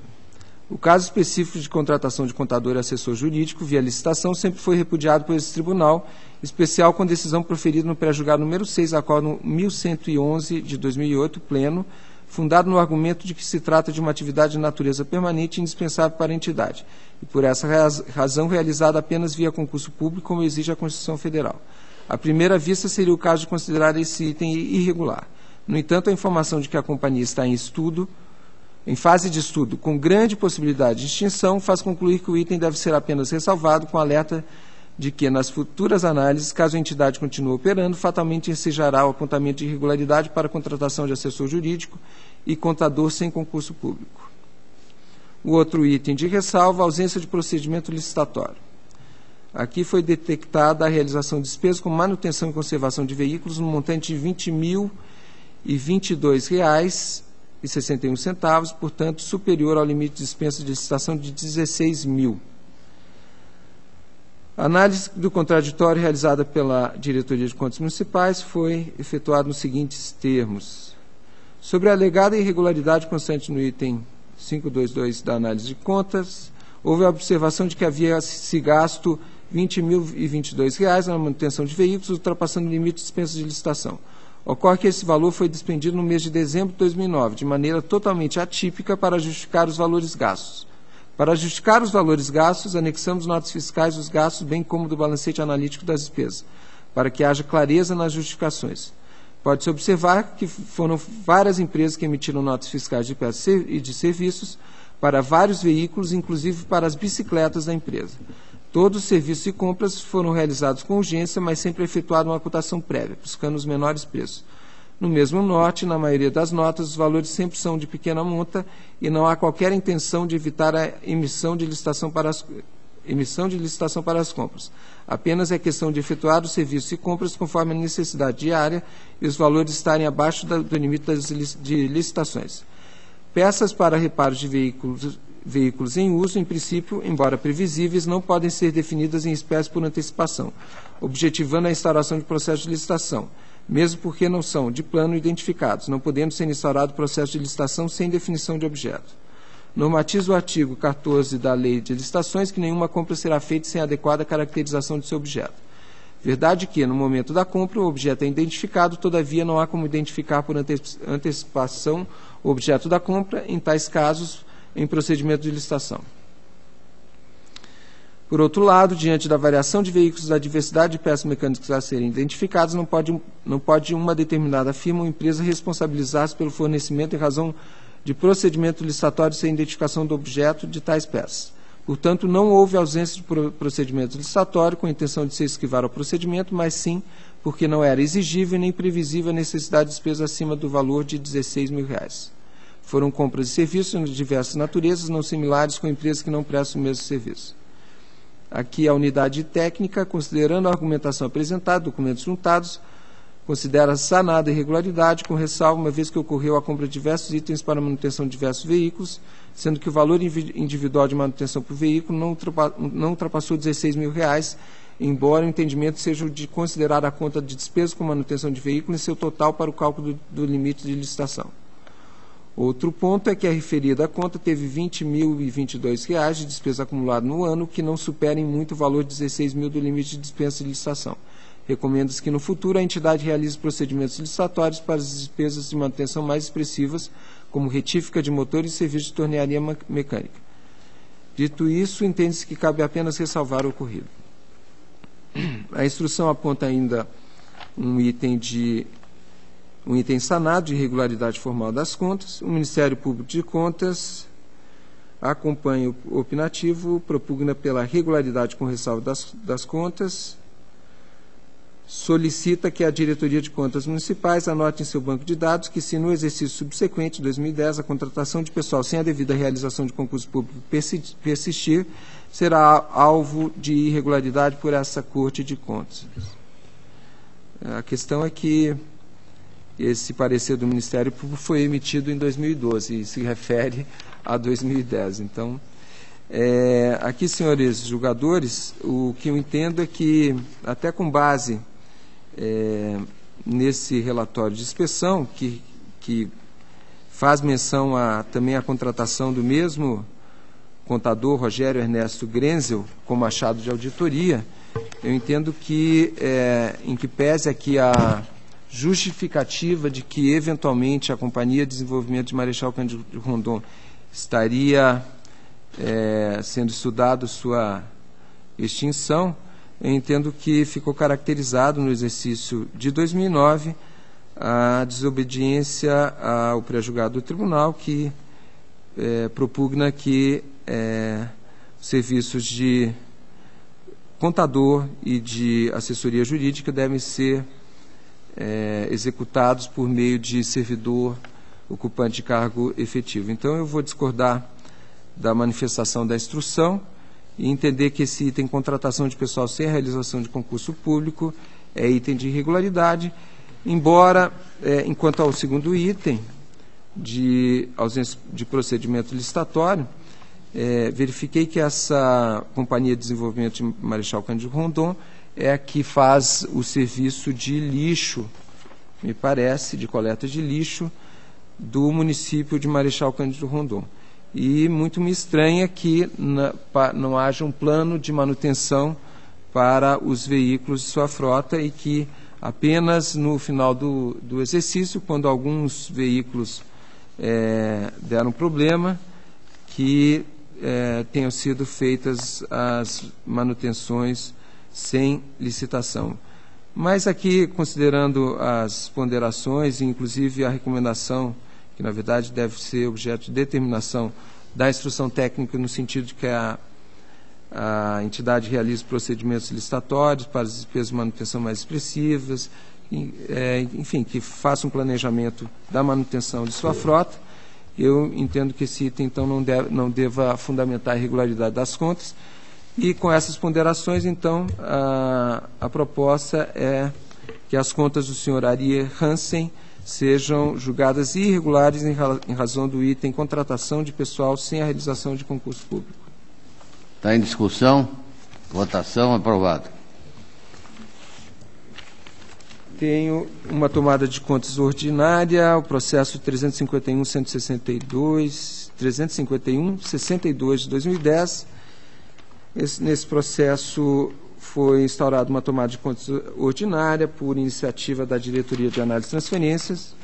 O caso específico de contratação de contador e assessor jurídico via licitação sempre foi repudiado por esse tribunal, especial com decisão proferida no pré-julgado número 6, acórdão 1111 de 2008, pleno, fundado no argumento de que se trata de uma atividade de natureza permanente e indispensável para a entidade, e por essa razão realizada apenas via concurso público, como exige a Constituição Federal. À primeira vista, seria o caso de considerar esse item irregular. No entanto, a informação de que a companhia está em fase de estudo, com grande possibilidade de extinção, faz concluir que o item deve ser apenas ressalvado, com alerta de que, nas futuras análises, caso a entidade continue operando, fatalmente ensejará o apontamento de irregularidade para a contratação de assessor jurídico e contador sem concurso público. O outro item de ressalva, a ausência de procedimento licitatório. Aqui foi detectada a realização de despesas com manutenção e conservação de veículos no montante de R$ 20.022,61, portanto, superior ao limite de dispensa de licitação de R$ 16.000. A análise do contraditório realizada pela Diretoria de Contas Municipais foi efetuada nos seguintes termos. Sobre a alegada irregularidade constante no item 522 da análise de contas, houve a observação de que havia se gasto R$ 20.022 na manutenção de veículos, ultrapassando o limite de dispensa de licitação. Ocorre que esse valor foi despendido no mês de dezembro de 2009, de maneira totalmente atípica para justificar os valores gastos. Para justificar os valores gastos, anexamos notas fiscais dos gastos, bem como do balancete analítico das despesas, para que haja clareza nas justificações. Pode-se observar que foram várias empresas que emitiram notas fiscais de peças e de serviços para vários veículos, inclusive para as bicicletas da empresa. Todos os serviços e compras foram realizados com urgência, mas sempre efetuada uma cotação prévia, buscando os menores preços. No mesmo lote, na maioria das notas, os valores sempre são de pequena monta e não há qualquer intenção de evitar a emissão de licitação para as compras. Apenas é questão de efetuar os serviços e compras conforme a necessidade diária e os valores estarem abaixo do limite de licitações. Peças para reparos de veículos em uso, em princípio, embora previsíveis, não podem ser definidas em espécie por antecipação, objetivando a instauração de processo de licitação, mesmo porque não são, de plano, identificados, não podendo ser instaurado processo de licitação sem definição de objeto. Normatiza o artigo 14 da Lei de Licitações que nenhuma compra será feita sem adequada caracterização de seu objeto. Verdade que, no momento da compra, o objeto é identificado, todavia não há como identificar por antecipação o objeto da compra, em tais casos, em procedimento de licitação. Por outro lado, diante da variação de veículos, da diversidade de peças mecânicas a serem identificadas, não pode uma determinada firma ou empresa responsabilizar-se pelo fornecimento em razão de procedimento licitatório sem identificação do objeto de tais peças. Portanto, não houve ausência de procedimento licitatório com a intenção de se esquivar ao procedimento, mas sim porque não era exigível nem previsível a necessidade de despesa acima do valor de R$ 16 mil. Foram compras de serviços de diversas naturezas, não similares, com empresas que não prestam o mesmo serviço. Aqui a unidade técnica, considerando a argumentação apresentada, documentos juntados, considera sanada a irregularidade, com ressalva, uma vez que ocorreu a compra de diversos itens para manutenção de diversos veículos, sendo que o valor individual de manutenção por veículo não ultrapassou R$ 16 mil, embora o entendimento seja o de considerar a conta de despesas com manutenção de veículo em seu total para o cálculo do limite de licitação. Outro ponto é que a referida conta teve R$ 20.022 de despesa acumulada no ano, que não superem muito o valor de R$ 16 mil do limite de dispensa de licitação. Recomenda-se que, no futuro, a entidade realize procedimentos licitatórios para as despesas de manutenção mais expressivas, como retífica de motores e serviço de tornearia mecânica. Dito isso, entende-se que cabe apenas ressalvar o ocorrido. A instrução aponta ainda um item sanado de irregularidade formal das contas. O Ministério Público de Contas acompanha o opinativo, propugna pela regularidade com ressalva das contas, solicita que a Diretoria de Contas Municipais anote em seu banco de dados que, se no exercício subsequente, 2010, a contratação de pessoal sem a devida realização de concurso público persistir, será alvo de irregularidade por essa Corte de Contas. A questão é que esse parecer do Ministério Público foi emitido em 2012 e se refere a 2010. Então, aqui, senhores julgadores, o que eu entendo é que, até com base nesse relatório de inspeção, que faz menção também à contratação do mesmo contador, Rogério Ernesto Grenzel, como achado de auditoria, eu entendo que, em que pese aqui a justificativa de que, eventualmente, a Companhia de Desenvolvimento de Marechal Cândido Rondon estaria sendo estudado sua extinção, eu entendo que ficou caracterizado no exercício de 2009 a desobediência ao pré-julgado do tribunal, que propugna que os serviços de contador e de assessoria jurídica devem ser executados por meio de servidor ocupante de cargo efetivo. Então, eu vou discordar da manifestação da instrução e entender que esse item contratação de pessoal sem realização de concurso público é item de irregularidade, embora, enquanto ao segundo item, de ausência de procedimento licitatório, verifiquei que essa Companhia de Desenvolvimento de Marechal Cândido Rondon é a que faz o serviço de lixo, me parece, de coleta de lixo do município de Marechal Cândido Rondon. E muito me estranha que não haja um plano de manutenção para os veículos de sua frota e que apenas no final do exercício, quando alguns veículos deram problema, que tenham sido feitas as manutenções sem licitação. Mas aqui, considerando as ponderações, inclusive a recomendação, que na verdade deve ser objeto de determinação da instrução técnica, no sentido de que a entidade realize procedimentos licitatórios para as despesas de manutenção mais expressivas, enfim, que faça um planejamento da manutenção de sua frota. Eu entendo que esse item, então, não deva fundamentar a irregularidade das contas. E com essas ponderações, então, a proposta é que as contas do senhor Ari Hansen sejam julgadas irregulares em razão do item contratação de pessoal sem a realização de concurso público. Está em discussão? Votação, aprovado. Tenho uma tomada de contas ordinária, o processo 351-62 de 2010. Nesse processo foi instaurada uma tomada de contas ordinária por iniciativa da Diretoria de Análise de Transferências,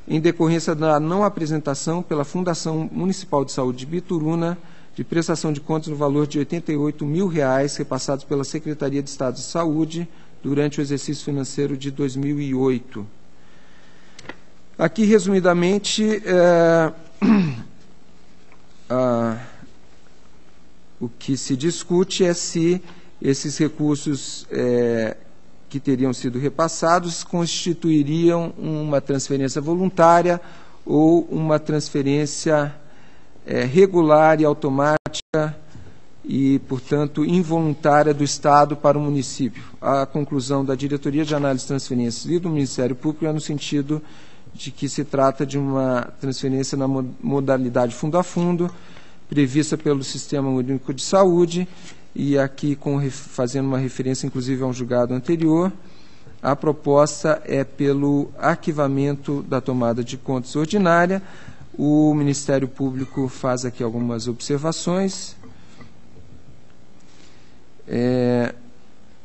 em decorrência da não apresentação pela Fundação Municipal de Saúde de Bituruna de prestação de contas no valor de R$ 88.000 repassados pela Secretaria de Estado de Saúde durante o exercício financeiro de 2008. Aqui, resumidamente, o que se discute é se esses recursos que teriam sido repassados constituiriam uma transferência voluntária ou uma transferência regular e automática e, portanto, involuntária do Estado para o município. A conclusão da Diretoria de Análise de Transferências e do Ministério Público é no sentido de que se trata de uma transferência na modalidade fundo a fundo, prevista pelo Sistema Único de Saúde, e aqui fazendo uma referência, inclusive, a um julgado anterior, a proposta é pelo arquivamento da tomada de contas ordinária. O Ministério Público faz aqui algumas observações,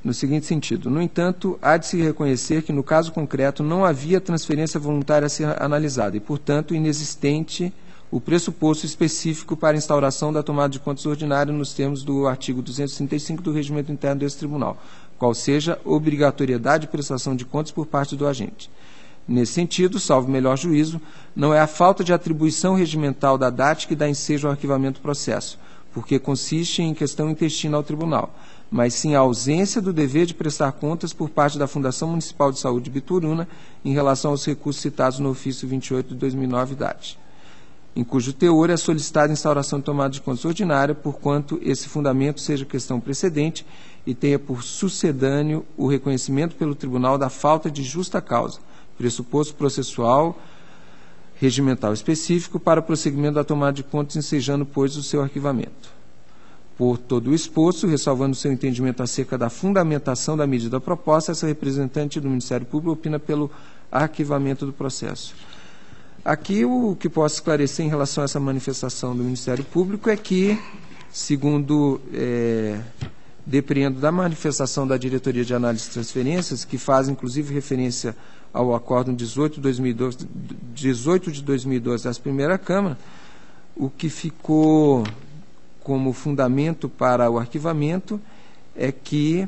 no seguinte sentido: no entanto, há de se reconhecer que, no caso concreto, não havia transferência voluntária a ser analisada e, portanto, inexistente o pressuposto específico para a instauração da tomada de contas ordinária nos termos do artigo 235 do Regimento Interno desse Tribunal, qual seja obrigatoriedade de prestação de contas por parte do agente. Nesse sentido, salvo melhor juízo, não é a falta de atribuição regimental da DAT que dá ensejo ao arquivamento do processo, porque consiste em questão intestina ao Tribunal, mas sim a ausência do dever de prestar contas por parte da Fundação Municipal de Saúde de Bituruna em relação aos recursos citados no ofício 28 de 2009 DAT, em cujo teor é solicitada a instauração de tomada de contas ordinária, porquanto esse fundamento seja questão precedente e tenha por sucedâneo o reconhecimento pelo Tribunal da falta de justa causa, pressuposto processual regimental específico para o prosseguimento da tomada de contas, ensejando, pois, o seu arquivamento. Por todo o exposto, ressalvando seu entendimento acerca da fundamentação da medida proposta, essa representante do Ministério Público opina pelo arquivamento do processo. Aqui, o que posso esclarecer em relação a essa manifestação do Ministério Público é que, segundo depreendo da manifestação da Diretoria de Análise de Transferências, que faz, inclusive, referência ao Acórdão 18 de 2012 da Primeira Câmara, o que ficou como fundamento para o arquivamento é que,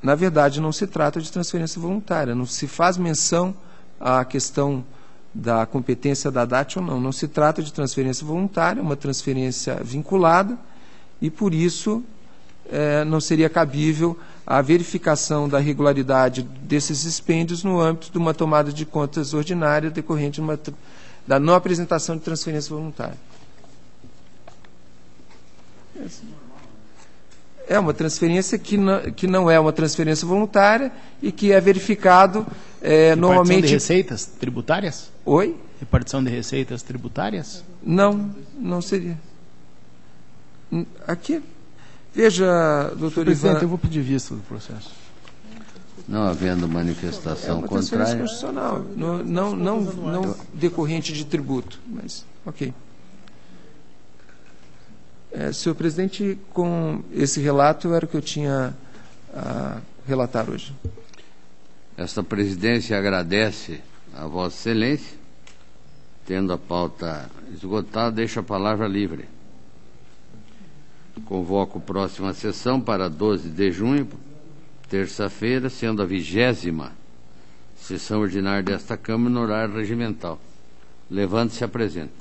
na verdade, não se trata de transferência voluntária, não se faz menção à questão da competência da DAT ou não. Não se trata de transferência voluntária, uma transferência vinculada, e, por isso, não seria cabível a verificação da regularidade desses dispêndios no âmbito de uma tomada de contas ordinária decorrente da não apresentação de transferência voluntária. É uma transferência que não é uma transferência voluntária e que é verificado normalmente... Repartição de receitas tributárias? Oi? Repartição de receitas tributárias? Não seria. Aqui, veja, doutor Presidente, Ivan... eu vou pedir vista do processo. Não havendo manifestação uma transferência contrária... constitucional, não decorrente de tributo, mas ok. Senhor presidente, com esse relato era o que eu tinha a relatar hoje. Esta presidência agradece a Vossa Excelência, tendo a pauta esgotada, deixa a palavra livre. Convoco a próxima sessão para 12 de junho, terça-feira, sendo a 20ª sessão ordinária desta Câmara no horário regimental. Levante-se e apresente.